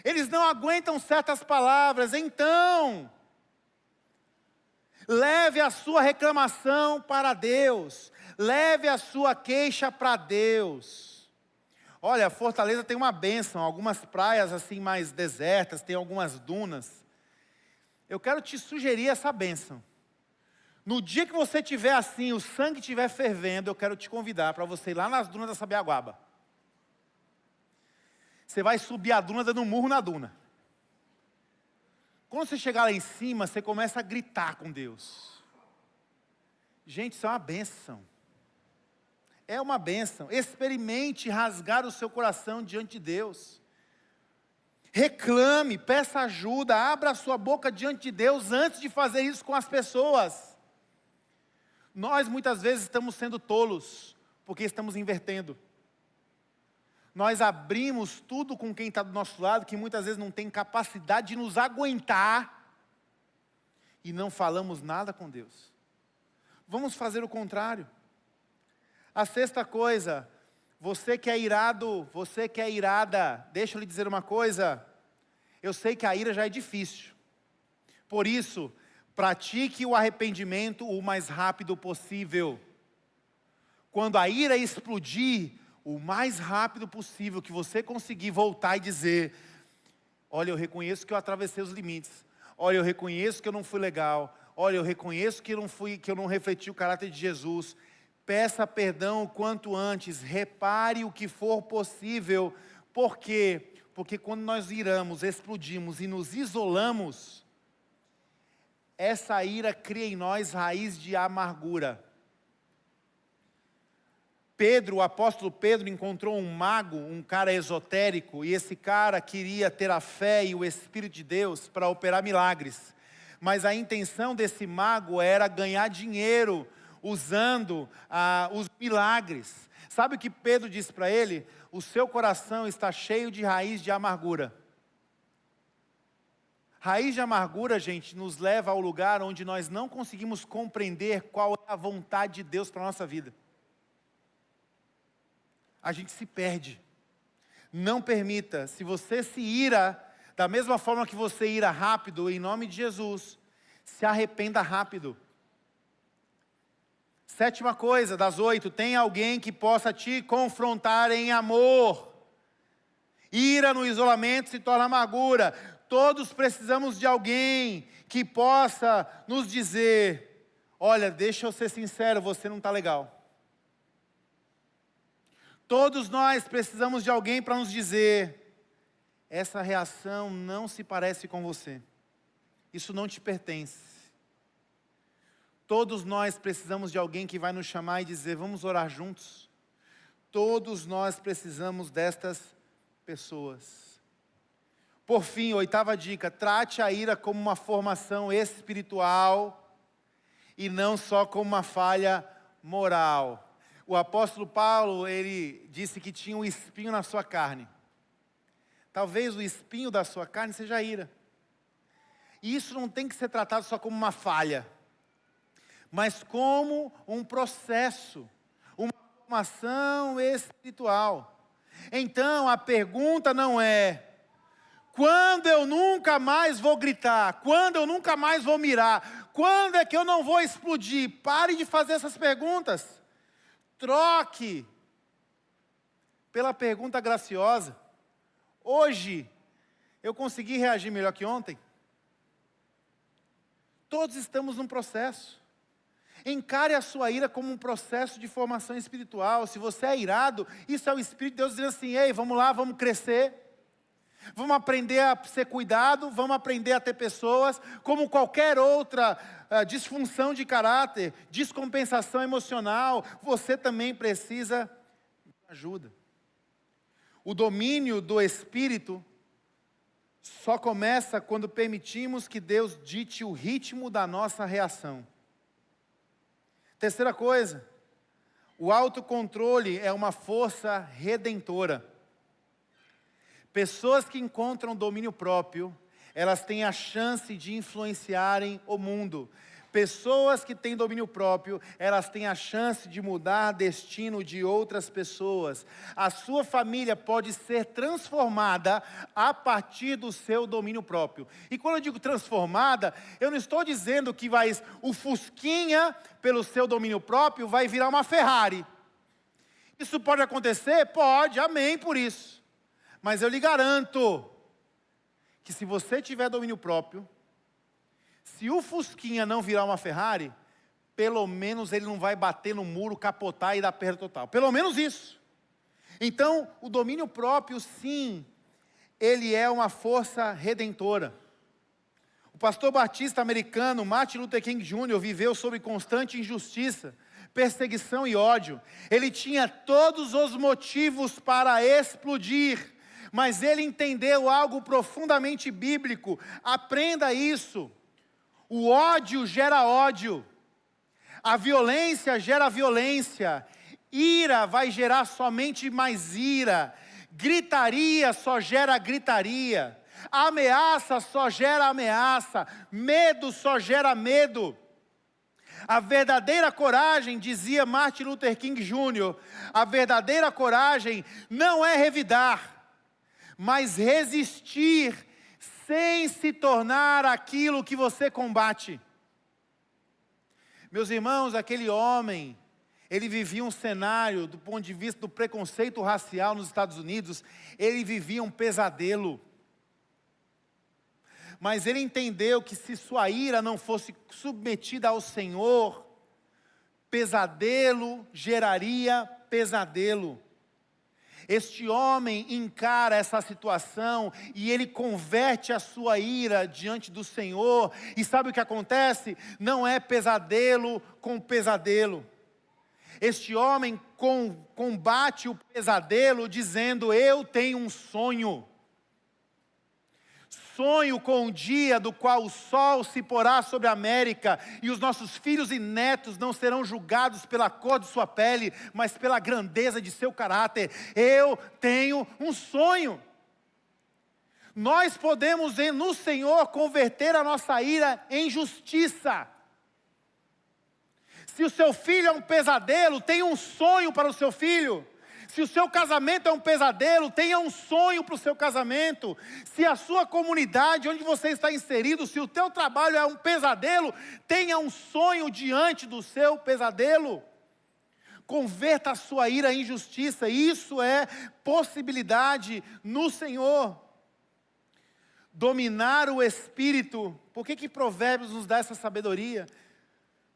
S1: Eles não aguentam certas palavras. Então, leve a sua reclamação para Deus. Leve a sua queixa para Deus. Olha, Fortaleza tem uma bênção. Algumas praias assim mais desertas, tem algumas dunas. Eu quero te sugerir essa bênção. No dia que você estiver assim, o sangue estiver fervendo, eu quero te convidar para você ir lá nas dunas da Sabiaguaba. Você vai subir a duna dando um murro na duna. Quando você chegar lá em cima, você começa a gritar com Deus. Gente, isso é uma bênção. É uma bênção. Experimente rasgar o seu coração diante de Deus. Reclame, peça ajuda, abra a sua boca diante de Deus antes de fazer isso com as pessoas. Nós muitas vezes estamos sendo tolos, porque estamos invertendo. Nós abrimos tudo com quem está do nosso lado, que muitas vezes não tem capacidade de nos aguentar, e não falamos nada com Deus. Vamos fazer o contrário. A sexta coisa, você que é irado, você que é irada, deixa eu lhe dizer uma coisa, eu sei que a ira já é difícil, por isso, pratique o arrependimento o mais rápido possível. Quando a ira explodir, o mais rápido possível que você conseguir voltar e dizer: olha, eu reconheço que eu atravessei os limites. Olha, eu reconheço que eu não fui legal. Olha, eu reconheço que eu não refleti o caráter de Jesus. Peça perdão o quanto antes. Repare o que for possível. Por quê? Porque quando nós iramos, explodimos e nos isolamos, essa ira cria em nós raiz de amargura. Pedro, o apóstolo Pedro, encontrou um mago, um cara esotérico, e esse cara queria ter a fé e o Espírito de Deus para operar milagres. Mas a intenção desse mago era ganhar dinheiro usando os milagres. Sabe o que Pedro disse para ele? O seu coração está cheio de raiz de amargura. Raiz de amargura, gente, nos leva ao lugar onde nós não conseguimos compreender qual é a vontade de Deus para a nossa vida. A gente se perde. Não permita. Se você se ira, da mesma forma que você ira rápido, em nome de Jesus, se arrependa rápido. 7ª coisa, das 8, tem alguém que possa te confrontar em amor. Ira no isolamento se torna amargura. Todos precisamos de alguém que possa nos dizer: olha, deixa eu ser sincero, você não está legal. Todos nós precisamos de alguém para nos dizer: essa reação não se parece com você. Isso não te pertence. Todos nós precisamos de alguém que vai nos chamar e dizer: vamos orar juntos. Todos nós precisamos destas pessoas. Por fim, 8ª dica: trate a ira como uma formação espiritual e não só como uma falha moral. O apóstolo Paulo, ele disse que tinha um espinho na sua carne. Talvez o espinho da sua carne seja a ira. E isso não tem que ser tratado só como uma falha, mas como um processo, uma formação espiritual. Então a pergunta não é: quando eu nunca mais vou gritar? Quando eu nunca mais vou mirar? Quando é que eu não vou explodir? Pare de fazer essas perguntas. Troque pela pergunta graciosa: hoje eu consegui reagir melhor que ontem? Todos estamos num processo. Encare a sua ira como um processo de formação espiritual. Se você é irado, isso é o Espírito de Deus dizendo assim: ei, vamos lá, vamos crescer. Vamos aprender a ser cuidado, vamos aprender a ter pessoas, como qualquer outra disfunção de caráter, descompensação emocional, você também precisa de ajuda. O domínio do Espírito só começa quando permitimos que Deus dite o ritmo da nossa reação. 3ª coisa, o autocontrole é uma força redentora. Pessoas que encontram domínio próprio, elas têm a chance de influenciarem o mundo. Pessoas que têm domínio próprio, elas têm a chance de mudar o destino de outras pessoas. A sua família pode ser transformada a partir do seu domínio próprio. E quando eu digo transformada, eu não estou dizendo que o Fusquinha, pelo seu domínio próprio, vai virar uma Ferrari. Isso pode acontecer? Pode, amém por isso. Mas eu lhe garanto que se você tiver domínio próprio, se o Fusquinha não virar uma Ferrari, pelo menos ele não vai bater no muro, capotar e dar perda total. Pelo menos isso. Então, o domínio próprio, sim, ele é uma força redentora. O pastor batista americano Martin Luther King Jr. viveu sob constante injustiça, perseguição e ódio. Ele tinha todos os motivos para explodir, mas ele entendeu algo profundamente bíblico. Aprenda isso. O ódio gera ódio. A violência gera violência. Ira vai gerar somente mais ira. Gritaria só gera gritaria. Ameaça só gera ameaça. Medo só gera medo. A verdadeira coragem, dizia Martin Luther King Jr., a verdadeira coragem não é revidar, mas resistir sem se tornar aquilo que você combate. Meus irmãos, aquele homem, Ele vivia um cenário, do ponto de vista do preconceito racial nos Estados Unidos, ele vivia um pesadelo. Mas ele entendeu que se sua ira não fosse submetida ao Senhor, pesadelo geraria pesadelo. Este homem encara essa situação e ele converte a sua ira diante do Senhor. E sabe o que acontece? Não é pesadelo com pesadelo. Este homem combate o pesadelo dizendo: eu tenho um sonho. Sonho com um dia do qual o sol se porá sobre a América e os nossos filhos e netos não serão julgados pela cor de sua pele, mas pela grandeza de seu caráter. Eu tenho um sonho. Nós podemos no Senhor converter a nossa ira em justiça. Se o seu filho é um pesadelo, tenha um sonho para o seu filho. Se o seu casamento é um pesadelo, tenha um sonho para o seu casamento. Se a sua comunidade, onde você está inserido, se o teu trabalho é um pesadelo, tenha um sonho diante do seu pesadelo. Converta a sua ira em justiça. Isso é possibilidade no Senhor. Dominar o Espírito. Por que Provérbios nos dá essa sabedoria?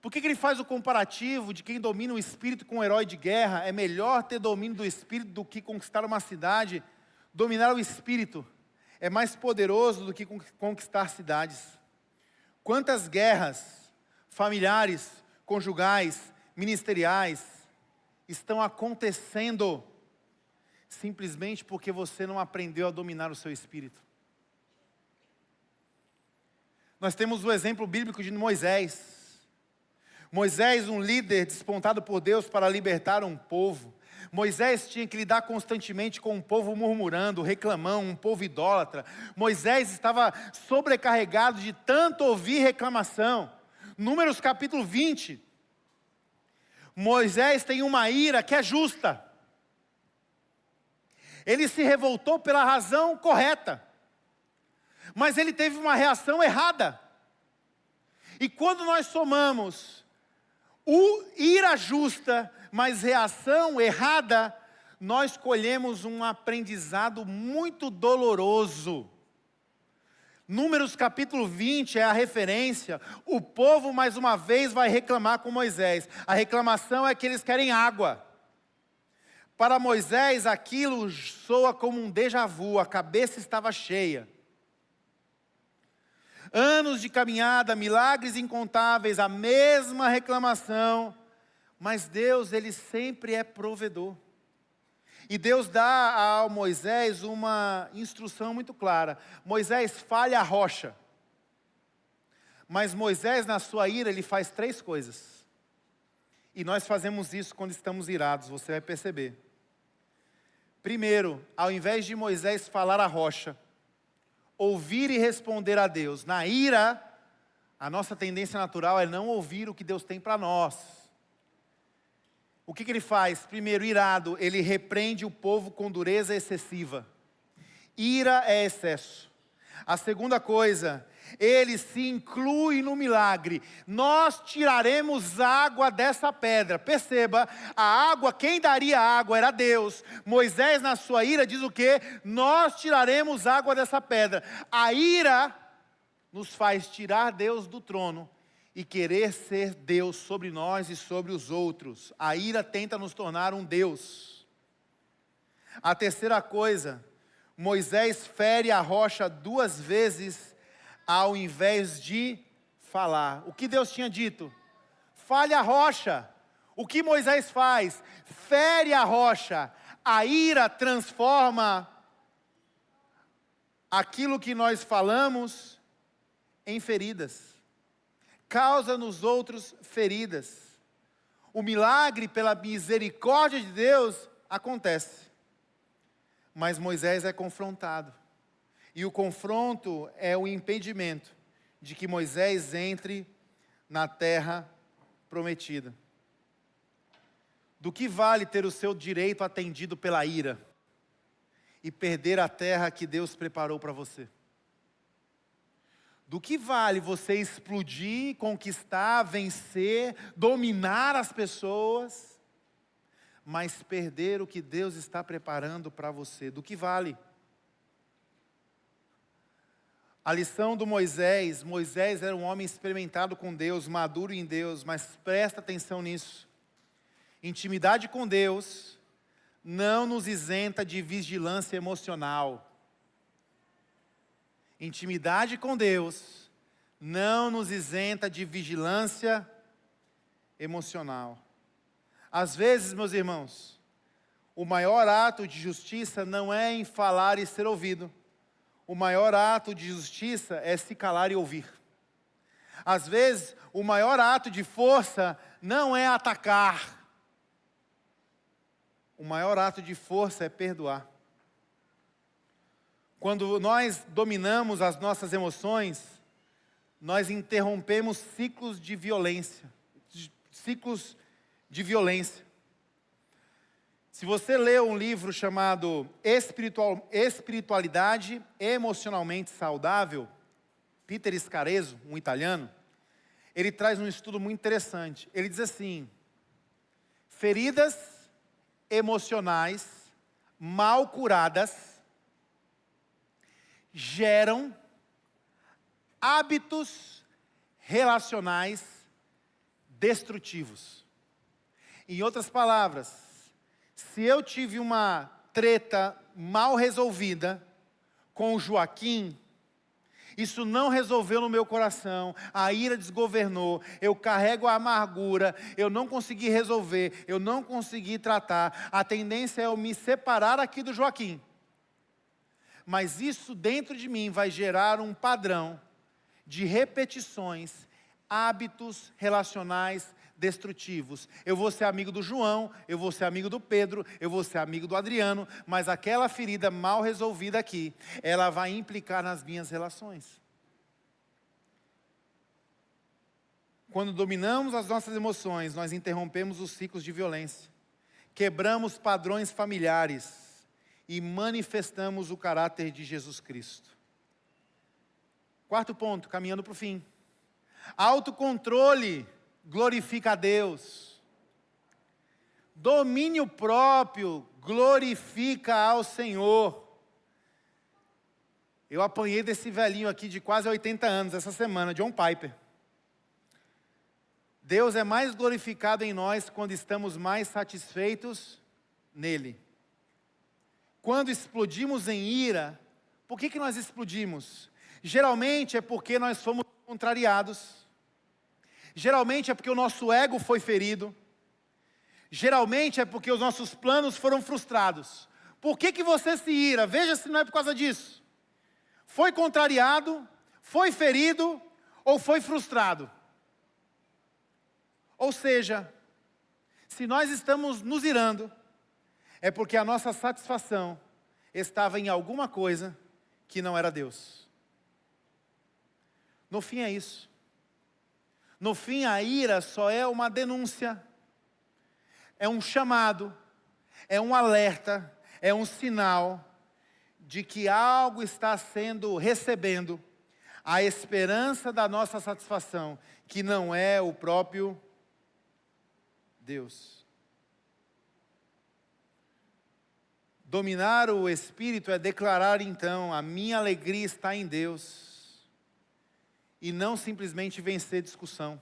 S1: Por que ele faz o comparativo de quem domina o espírito com um herói de guerra? É melhor ter domínio do espírito do que conquistar uma cidade. Dominar o espírito é mais poderoso do que conquistar cidades. Quantas guerras familiares, conjugais, ministeriais estão acontecendo simplesmente porque você não aprendeu a dominar o seu espírito? Nós temos o exemplo bíblico de Moisés. Moisés, um líder despontado por Deus para libertar um povo. Moisés tinha que lidar constantemente com um povo murmurando, reclamando, um povo idólatra. Moisés estava sobrecarregado de tanto ouvir reclamação. Números capítulo 20. Moisés tem uma ira que é justa. Ele se revoltou pela razão correta, mas ele teve uma reação errada. E quando nós somamos ira justa, mas reação errada, nós colhemos um aprendizado muito doloroso. Números capítulo 20 é a referência. O povo mais uma vez vai reclamar com Moisés. A reclamação é que eles querem água. Para Moisés aquilo soa como um déjà vu, a cabeça estava cheia. Anos de caminhada, milagres incontáveis, a mesma reclamação. Mas Deus, Ele sempre é provedor. E Deus dá a Moisés uma instrução muito clara. Moisés, fale a rocha. Mas Moisés, na sua ira, ele faz 3 coisas. E nós fazemos isso quando estamos irados, você vai perceber. Primeiro, ao invés de Moisés falar a rocha, ouvir e responder a Deus. Na ira, a nossa tendência natural é não ouvir o que Deus tem para nós. O que ele faz? Primeiro, irado, ele repreende o povo com dureza excessiva. Ira é excesso. A segunda coisa, ele se inclui no milagre. Nós tiraremos água dessa pedra. Perceba, a água, quem daria água era Deus. Moisés, na sua ira, diz o quê? Nós tiraremos água dessa pedra. A ira nos faz tirar Deus do trono e querer ser Deus sobre nós e sobre os outros. A ira tenta nos tornar um Deus. A terceira coisa, Moisés fere a rocha 2 vezes ao invés de falar. O que Deus tinha dito? Fale a rocha. O que Moisés faz? Fere a rocha. A ira transforma aquilo que nós falamos em feridas. Causa nos outros feridas. O milagre, pela misericórdia de Deus, acontece. Mas Moisés é confrontado. E o confronto é o impedimento de que Moisés entre na terra prometida. Do que vale ter o seu direito atendido pela ira e perder a terra que Deus preparou para você? Do que vale você explodir, conquistar, vencer, dominar as pessoas mas perder o que Deus está preparando para você. Do que vale? A lição do Moisés era um homem experimentado com Deus, maduro em Deus, mas presta atenção nisso. Intimidade com Deus não nos isenta de vigilância emocional. Intimidade com Deus não nos isenta de vigilância emocional. Às vezes, meus irmãos, o maior ato de justiça não é em falar e ser ouvido. O maior ato de justiça é se calar e ouvir. Às vezes, o maior ato de força não é atacar. O maior ato de força é perdoar. Quando nós dominamos as nossas emoções, nós interrompemos ciclos de violência. Se você lê um livro chamado Espiritualidade Emocionalmente Saudável, Peter Scarezzo, um italiano, ele traz um estudo muito interessante. Ele diz assim: feridas emocionais mal curadas geram hábitos relacionais destrutivos. Em outras palavras, se eu tive uma treta mal resolvida com o Joaquim, isso não resolveu no meu coração, a ira desgovernou, eu carrego a amargura, eu não consegui resolver, eu não consegui tratar, a tendência é eu me separar aqui do Joaquim. Mas isso dentro de mim vai gerar um padrão de repetições, hábitos relacionais destrutivos. Eu vou ser amigo do João, eu vou ser amigo do Pedro, eu vou ser amigo do Adriano, mas aquela ferida mal resolvida aqui, ela vai implicar nas minhas relações. Quando dominamos as nossas emoções, nós interrompemos os ciclos de violência, quebramos padrões familiares e manifestamos o caráter de Jesus Cristo. Quarto ponto, caminhando para o fim. Autocontrole glorifica a Deus. Domínio próprio glorifica ao Senhor. Eu apanhei desse velhinho aqui de quase 80 anos essa semana, John Piper. Deus é mais glorificado em nós quando estamos mais satisfeitos nele. Quando explodimos em ira, por que nós explodimos? Geralmente é porque nós fomos contrariados. Geralmente é porque o nosso ego foi ferido. Geralmente é porque os nossos planos foram frustrados. Por que você se ira? Veja se não é por causa disso. Foi contrariado, foi ferido ou foi frustrado? Ou seja, se nós estamos nos irando, é porque a nossa satisfação estava em alguma coisa que não era Deus. No fim é isso. No fim, a ira só é uma denúncia, é um chamado, é um alerta, é um sinal de que algo está recebendo a esperança da nossa satisfação, que não é o próprio Deus. Dominar o Espírito é declarar então, a minha alegria está em Deus. E não simplesmente vencer discussão.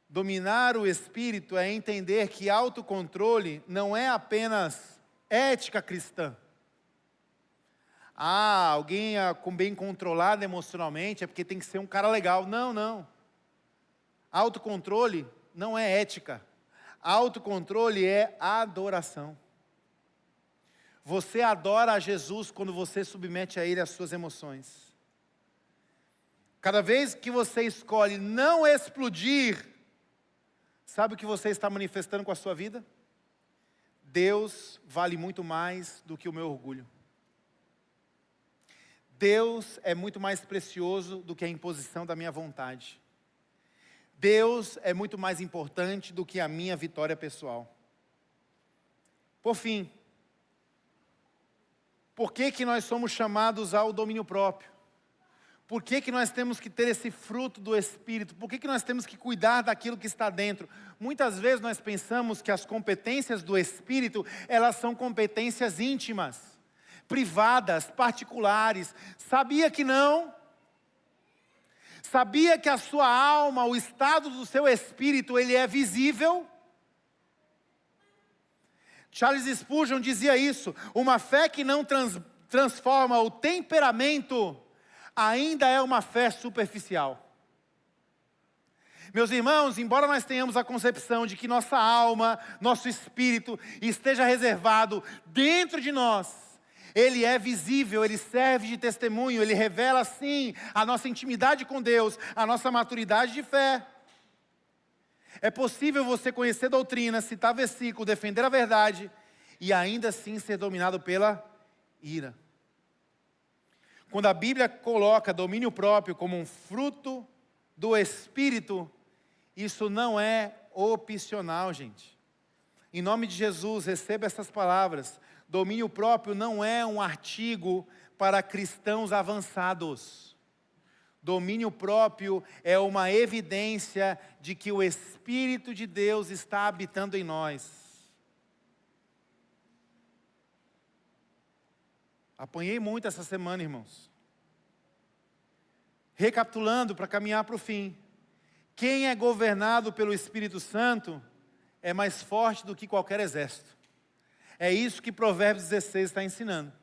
S1: Dominar o Espírito é entender que autocontrole não é apenas ética cristã. Alguém bem controlado emocionalmente é porque tem que ser um cara legal. Não. Autocontrole não é ética. Autocontrole é adoração. Você adora a Jesus quando você submete a Ele as suas emoções. Cada vez que você escolhe não explodir, sabe o que você está manifestando com a sua vida? Deus vale muito mais do que o meu orgulho. Deus é muito mais precioso do que a imposição da minha vontade. Deus é muito mais importante do que a minha vitória pessoal. Por fim, por que nós somos chamados ao domínio próprio? Por que que nós temos que ter esse fruto do Espírito? Por que que nós temos que cuidar daquilo que está dentro? Muitas vezes nós pensamos que as competências do Espírito, elas são competências íntimas, privadas, particulares. Sabia que não? Sabia que a sua alma, o estado do seu espírito, ele é visível? Charles Spurgeon dizia isso: uma fé que não transforma o temperamento, ainda é uma fé superficial. Meus irmãos, embora nós tenhamos a concepção de que nossa alma, nosso espírito esteja reservado dentro de nós, ele é visível, ele serve de testemunho, ele revela sim a nossa intimidade com Deus, a nossa maturidade de fé. É possível você conhecer doutrina, citar versículo, defender a verdade e ainda assim ser dominado pela ira. Quando a Bíblia coloca domínio próprio como um fruto do Espírito, isso não é opcional, gente. Em nome de Jesus, receba essas palavras. Domínio próprio não é um artigo para cristãos avançados. Domínio próprio é uma evidência de que o Espírito de Deus está habitando em nós. Apanhei muito essa semana, irmãos. Recapitulando, para caminhar para o fim. Quem é governado pelo Espírito Santo é mais forte do que qualquer exército. É isso que Provérbios 16 está ensinando.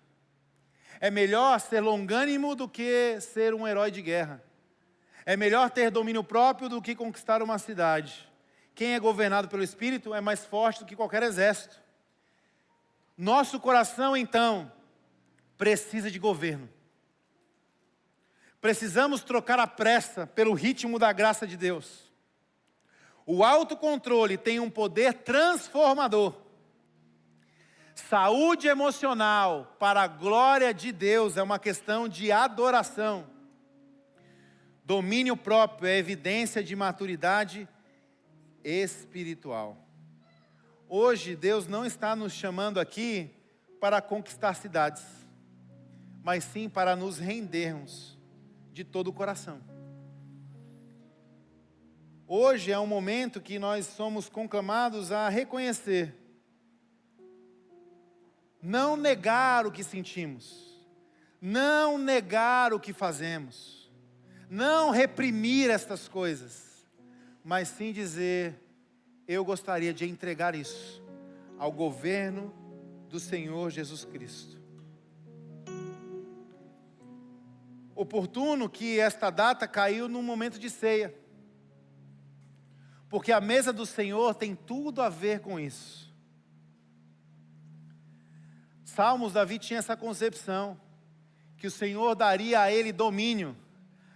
S1: É melhor ser longânimo do que ser um herói de guerra. É melhor ter domínio próprio do que conquistar uma cidade. Quem é governado pelo Espírito é mais forte do que qualquer exército. Nosso coração, então, precisa de governo. Precisamos trocar a pressa pelo ritmo da graça de Deus. O autocontrole tem um poder transformador. Saúde emocional para a glória de Deus é uma questão de adoração. Domínio próprio é evidência de maturidade espiritual. Hoje Deus não está nos chamando aqui para conquistar cidades, mas sim para nos rendermos de todo o coração. Hoje é um momento que nós somos conclamados a reconhecer, não negar o que sentimos, não negar o que fazemos, não reprimir estas coisas, mas sim dizer: eu gostaria de entregar isso ao governo do Senhor Jesus Cristo. Oportuno que esta data caiu num momento de ceia, porque a mesa do Senhor tem tudo a ver com isso. Salmos, Davi tinha essa concepção, que o Senhor daria a ele domínio,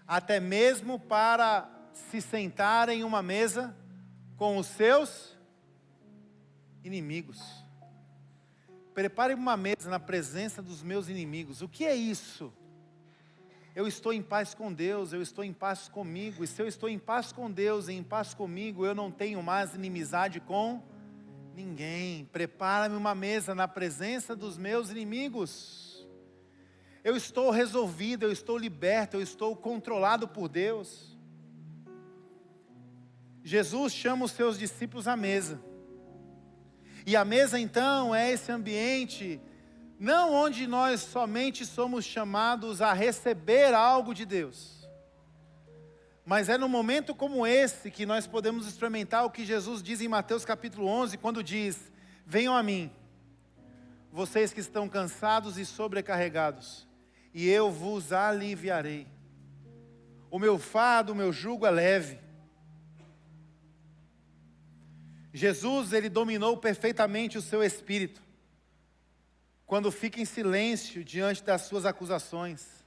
S1: até mesmo para se sentar em uma mesa com os seus inimigos. Prepare uma mesa na presença dos meus inimigos. O que é isso? Eu estou em paz com Deus, eu estou em paz comigo. E se eu estou em paz com Deus e em paz comigo, eu não tenho mais inimizade com ninguém. Prepara-me uma mesa na presença dos meus inimigos. Eu estou resolvido, eu estou liberto, eu estou controlado por Deus. Jesus chama os seus discípulos à mesa. E a mesa então é esse ambiente, não onde nós somente somos chamados a receber algo de Deus, mas é num momento como esse que nós podemos experimentar o que Jesus diz em Mateus capítulo 11, quando diz: venham a mim, vocês que estão cansados e sobrecarregados, e eu vos aliviarei. O meu fardo, o meu jugo é leve. Jesus, ele dominou perfeitamente o seu espírito, quando fica em silêncio diante das suas acusações,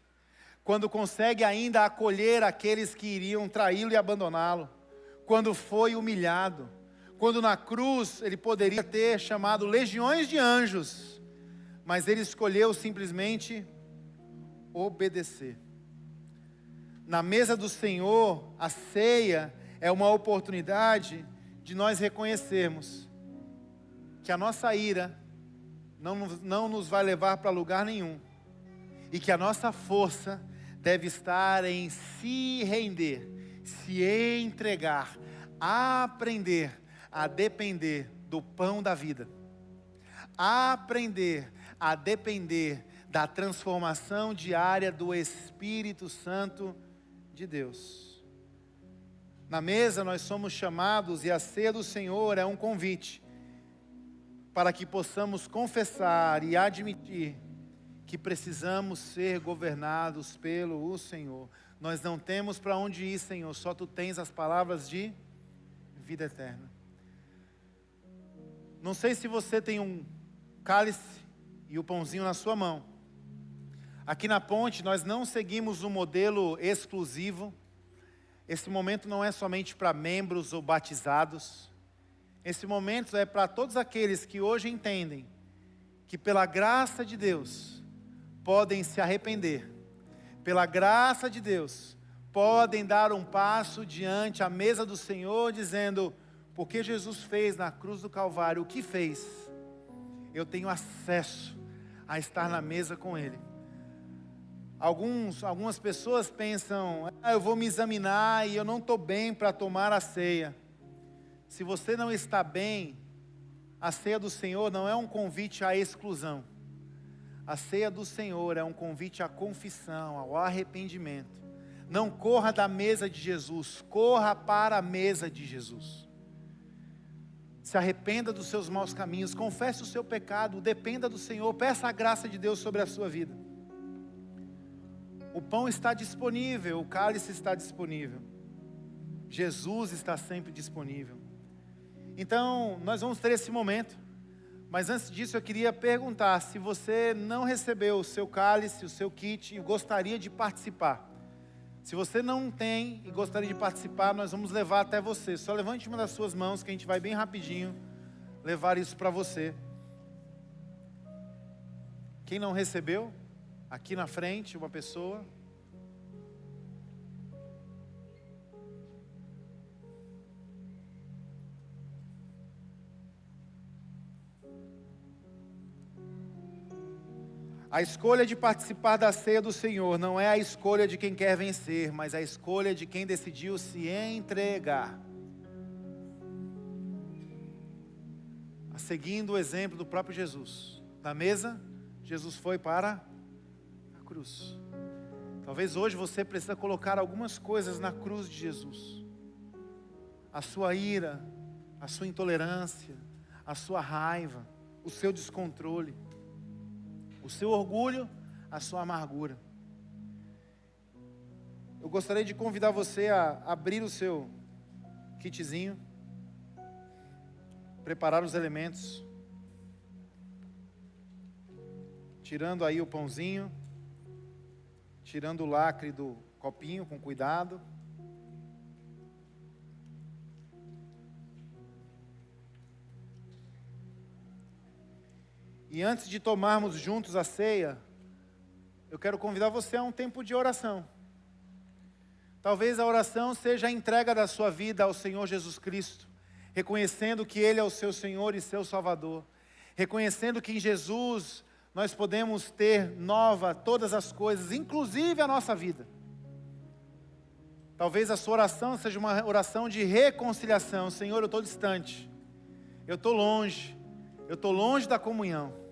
S1: quando consegue ainda acolher aqueles que iriam traí-lo e abandoná-lo, quando foi humilhado, quando na cruz ele poderia ter chamado legiões de anjos, mas ele escolheu simplesmente obedecer. Na mesa do Senhor, a ceia é uma oportunidade de nós reconhecermos que a nossa ira não nos vai levar para lugar nenhum, e que a nossa força deve estar em se render, se entregar, aprender a depender do pão da vida, aprender a depender da transformação diária do Espírito Santo de Deus. Na mesa nós somos chamados, e a ceia do Senhor é um convite, para que possamos confessar e admitir que precisamos ser governados pelo Senhor. Nós não temos para onde ir, Senhor, só Tu tens as palavras de vida eterna. Não sei se você tem um cálice e o pãozinho na sua mão. Aqui na Ponte nós não seguimos um modelo exclusivo. Esse momento não é somente para membros ou batizados. Esse momento é para todos aqueles que hoje entendem que pela graça de Deus podem se arrepender. Pela graça de Deus podem dar um passo diante à mesa do Senhor, dizendo: porque Jesus fez na cruz do Calvário o que fez, eu tenho acesso a estar na mesa com Ele. Algumas pessoas pensam: eu vou me examinar e eu não estou bem para tomar a ceia. Se você não está bem, a ceia do Senhor não é um convite à exclusão. A ceia do Senhor é um convite à confissão, ao arrependimento. Não corra da mesa de Jesus, corra para a mesa de Jesus. Se arrependa dos seus maus caminhos, confesse o seu pecado, dependa do Senhor, peça a graça de Deus sobre a sua vida. O pão está disponível, o cálice está disponível. Jesus está sempre disponível. Então, nós vamos ter esse momento. Mas antes disso, eu queria perguntar: se você não recebeu o seu cálice, o seu kit e gostaria de participar. Se você não tem e gostaria de participar, nós vamos levar até você. Só levante uma das suas mãos que a gente vai bem rapidinho levar isso para você. Quem não recebeu? Aqui na frente, uma pessoa. A escolha de participar da ceia do Senhor não é a escolha de quem quer vencer, mas a escolha de quem decidiu se entregar. Seguindo o exemplo do próprio Jesus. Na mesa, Jesus foi para a cruz. Talvez hoje você precisa colocar algumas coisas na cruz de Jesus. A sua ira, a sua intolerância, a sua raiva, o seu descontrole, o seu orgulho, a sua amargura. Eu gostaria de convidar você a abrir o seu kitzinho, preparar os elementos, tirando aí o pãozinho, tirando o lacre do copinho com cuidado. E antes de tomarmos juntos a ceia, eu quero convidar você a um tempo de oração. Talvez a oração seja a entrega da sua vida ao Senhor Jesus Cristo, reconhecendo que Ele é o seu Senhor e seu Salvador, reconhecendo que em Jesus nós podemos ter nova todas as coisas, inclusive a nossa vida. Talvez a sua oração seja uma oração de reconciliação. Senhor, eu estou distante, eu estou longe da comunhão,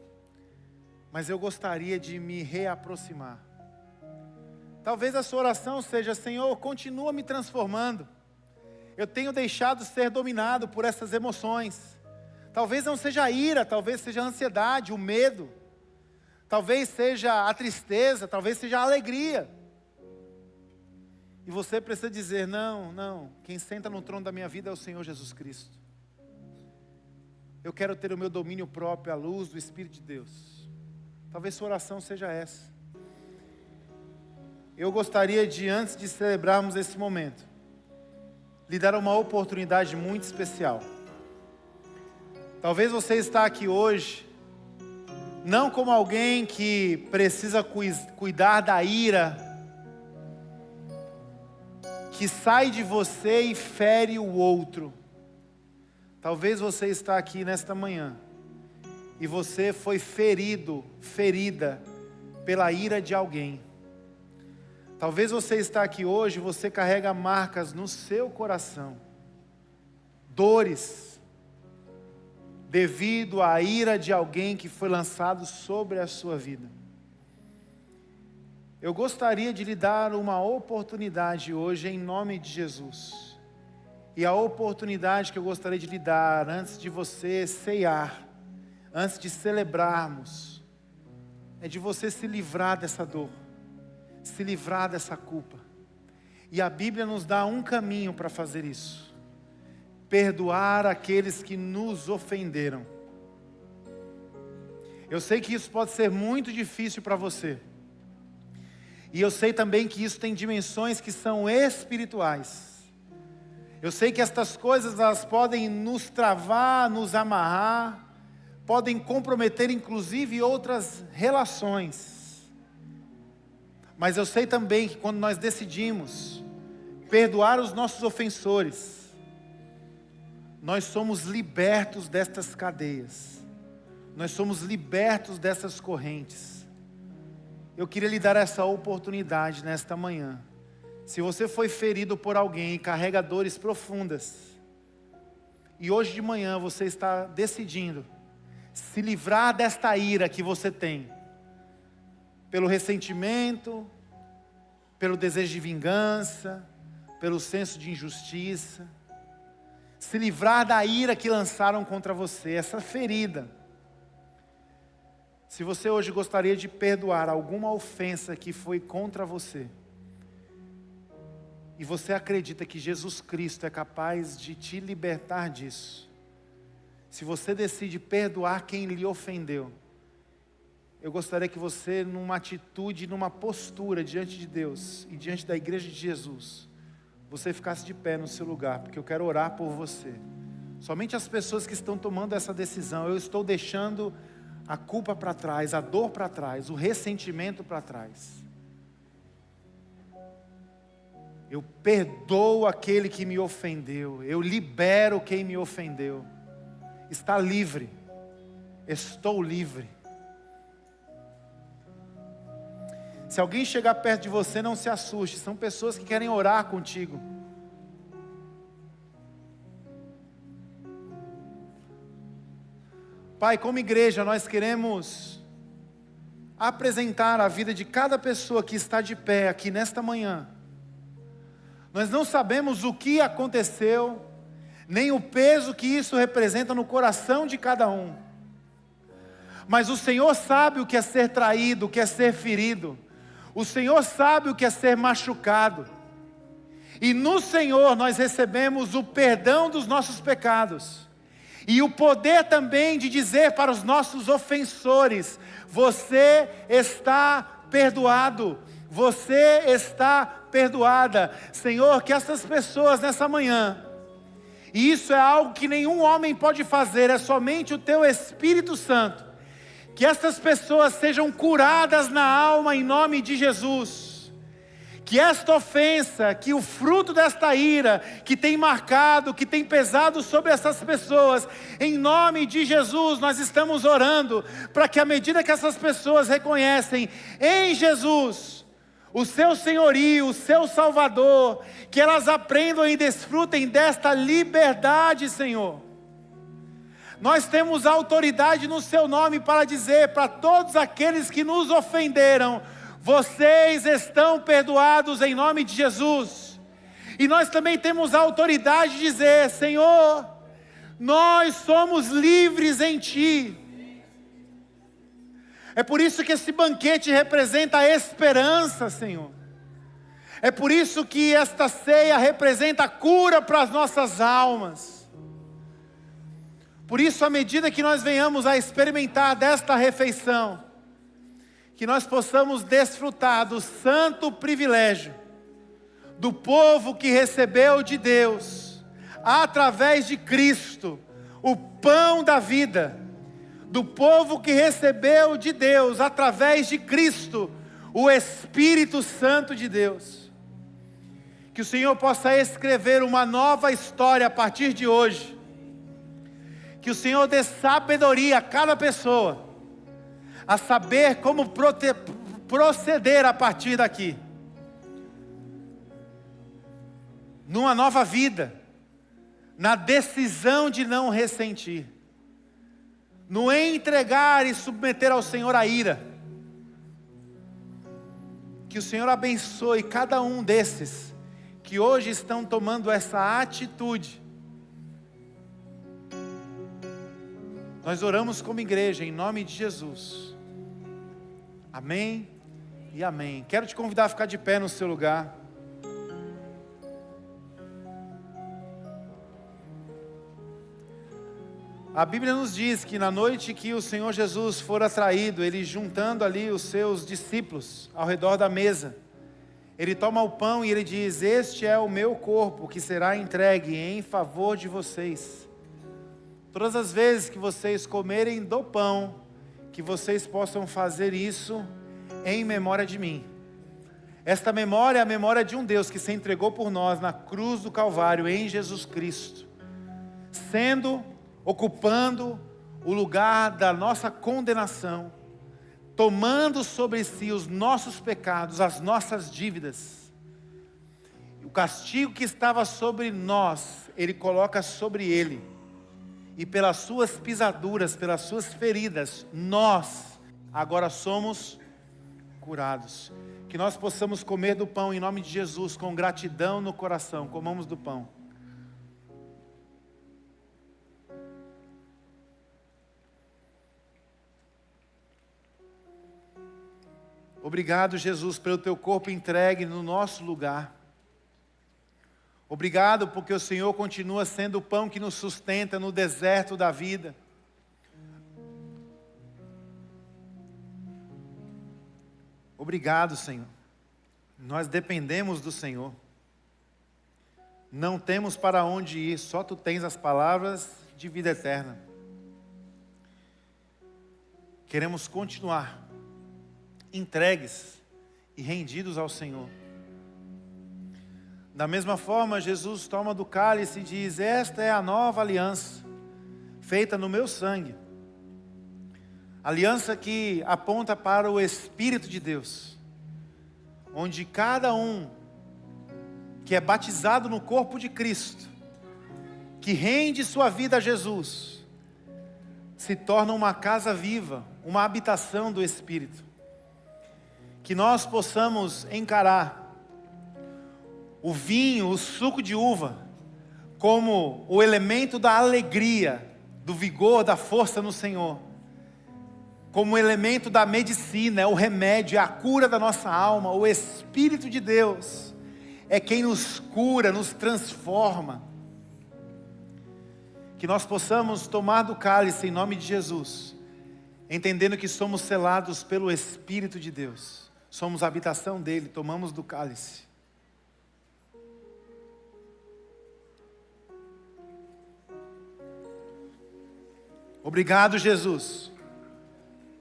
S1: mas eu gostaria de me reaproximar. Talvez a sua oração seja: Senhor, continua me transformando. Eu tenho deixado ser dominado por essas emoções. Talvez não seja a ira, talvez seja a ansiedade, o medo. Talvez seja a tristeza, talvez seja a alegria. E você precisa dizer: não, quem senta no trono da minha vida é o Senhor Jesus Cristo. Eu quero ter o meu domínio próprio à luz do Espírito de Deus. Talvez sua oração seja essa. Eu gostaria de, antes de celebrarmos esse momento, lhe dar uma oportunidade muito especial. Talvez você está aqui hoje, não como alguém que precisa cuidar da ira, que sai de você e fere o outro. Talvez você está aqui nesta manhã e você foi ferida pela ira de alguém. Talvez você está aqui hoje, você carrega marcas no seu coração, dores, devido à ira de alguém que foi lançado sobre a sua vida. Eu gostaria de lhe dar uma oportunidade hoje em nome de Jesus. E a oportunidade que eu gostaria de lhe dar antes de você ceiar, antes de celebrarmos, é de você se livrar dessa dor, se livrar dessa culpa. E a Bíblia nos dá um caminho para fazer isso: perdoar aqueles que nos ofenderam. Eu sei que isso pode ser muito difícil para você. E eu sei também que isso tem dimensões que são espirituais. Eu sei que estas coisas, elas podem nos travar, nos amarrar, podem comprometer inclusive outras relações. Mas eu sei também que quando nós decidimos perdoar os nossos ofensores, nós somos libertos destas cadeias, nós somos libertos dessas correntes. Eu queria lhe dar essa oportunidade nesta manhã. Se você foi ferido por alguém e carrega dores profundas, e hoje de manhã você está decidindo se livrar desta ira que você tem, pelo ressentimento, pelo desejo de vingança, pelo senso de injustiça, se livrar da ira que lançaram contra você, essa ferida. Se você hoje gostaria de perdoar alguma ofensa que foi contra você, e você acredita que Jesus Cristo é capaz de te libertar disso, se você decide perdoar quem lhe ofendeu, eu gostaria que você, numa atitude, numa postura diante de Deus e diante da igreja de Jesus, você ficasse de pé no seu lugar, porque eu quero orar por você. Somente as pessoas que estão tomando essa decisão, eu estou deixando a culpa para trás, a dor para trás, o ressentimento para trás. Eu perdoo aquele que me ofendeu, eu libero quem me ofendeu. Está livre, estou livre. Se alguém chegar perto de você, não se assuste, são pessoas que querem orar contigo. Pai, como igreja, nós queremos apresentar a vida de cada pessoa que está de pé aqui nesta manhã. Nós não sabemos o que aconteceu, nem o peso que isso representa no coração de cada um. Mas o Senhor sabe o que é ser traído, o que é ser ferido. O Senhor sabe o que é ser machucado. E no Senhor nós recebemos o perdão dos nossos pecados. E o poder também de dizer para os nossos ofensores: você está perdoado, você está perdoada. Senhor, que essas pessoas nessa manhã, e isso é algo que nenhum homem pode fazer, é somente o Teu Espírito Santo, que essas pessoas sejam curadas na alma em nome de Jesus. Que esta ofensa, que o fruto desta ira, que tem marcado, que tem pesado sobre essas pessoas, em nome de Jesus, nós estamos orando, para que à medida que essas pessoas reconhecem em Jesus o seu senhorio, o seu Salvador, que elas aprendam e desfrutem desta liberdade, Senhor. Nós temos autoridade no seu nome para dizer para todos aqueles que nos ofenderam: vocês estão perdoados em nome de Jesus. E nós também temos a autoridade de dizer: Senhor, nós somos livres em Ti. É por isso que esse banquete representa a esperança, Senhor. É por isso que esta ceia representa a cura para as nossas almas. Por isso, à medida que nós venhamos a experimentar desta refeição, que nós possamos desfrutar do santo privilégio do povo que recebeu de Deus, através de Cristo, o pão da vida, do povo que recebeu de Deus, através de Cristo, o Espírito Santo de Deus. Que o Senhor possa escrever uma nova história a partir de hoje. Que o Senhor dê sabedoria a cada pessoa, a saber como proceder a partir daqui. numa nova vida, na decisão de não ressentir, no entregar e submeter ao Senhor a ira. Que o Senhor abençoe cada um desses que hoje estão tomando essa atitude. Nós oramos como igreja em nome de Jesus. Amém e amém. Quero te convidar a ficar de pé no seu lugar. A Bíblia nos diz que na noite que o Senhor Jesus fora traído, Ele juntando ali os seus discípulos ao redor da mesa, Ele toma o pão e Ele diz: este é o meu corpo que será entregue em favor de vocês. Todas as vezes que vocês comerem do pão, que vocês possam fazer isso em memória de mim. Esta memória é a memória de um Deus que se entregou por nós na cruz do Calvário em Jesus Cristo, ocupando o lugar da nossa condenação, tomando sobre si os nossos pecados, as nossas dívidas. O castigo que estava sobre nós, Ele coloca sobre Ele. E pelas suas pisaduras, pelas suas feridas, nós agora somos curados. Que nós possamos comer do pão em nome de Jesus, com gratidão no coração. Comamos do pão. Obrigado, Jesus, pelo teu corpo entregue no nosso lugar. Obrigado porque o Senhor continua sendo o pão que nos sustenta no deserto da vida. Obrigado, Senhor. Nós dependemos do Senhor. Não temos para onde ir, só Tu tens as palavras de vida eterna. Queremos continuar entregues e rendidos ao Senhor. Da mesma forma, Jesus toma do cálice e diz: esta é a nova aliança, feita no meu sangue. Aliança que aponta para o Espírito de Deus, onde cada um que é batizado no corpo de Cristo, que rende sua vida a Jesus, se torna uma casa viva, uma habitação do Espírito. Que nós possamos encarar o vinho, o suco de uva, como o elemento da alegria, do vigor, da força no Senhor, como o elemento da medicina, é o remédio, é a cura da nossa alma. O Espírito de Deus é quem nos cura, nos transforma. Que nós possamos tomar do cálice em nome de Jesus, entendendo que somos selados pelo Espírito de Deus. Somos a habitação dele, tomamos do cálice. Obrigado, Jesus,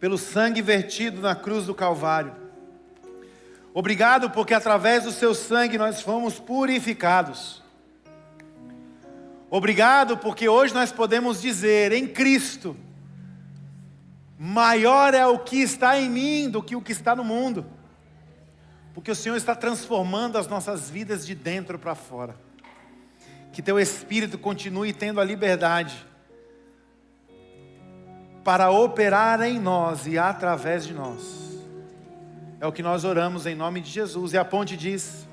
S1: pelo sangue vertido na cruz do Calvário. Obrigado porque através do seu sangue nós fomos purificados. Obrigado porque hoje nós podemos dizer: em Cristo, maior é o que está em mim do que o que está no mundo. Porque o Senhor está transformando as nossas vidas de dentro para fora. Que teu Espírito continue tendo a liberdade para operar em nós e através de nós. É o que nós oramos em nome de Jesus. E a ponte diz: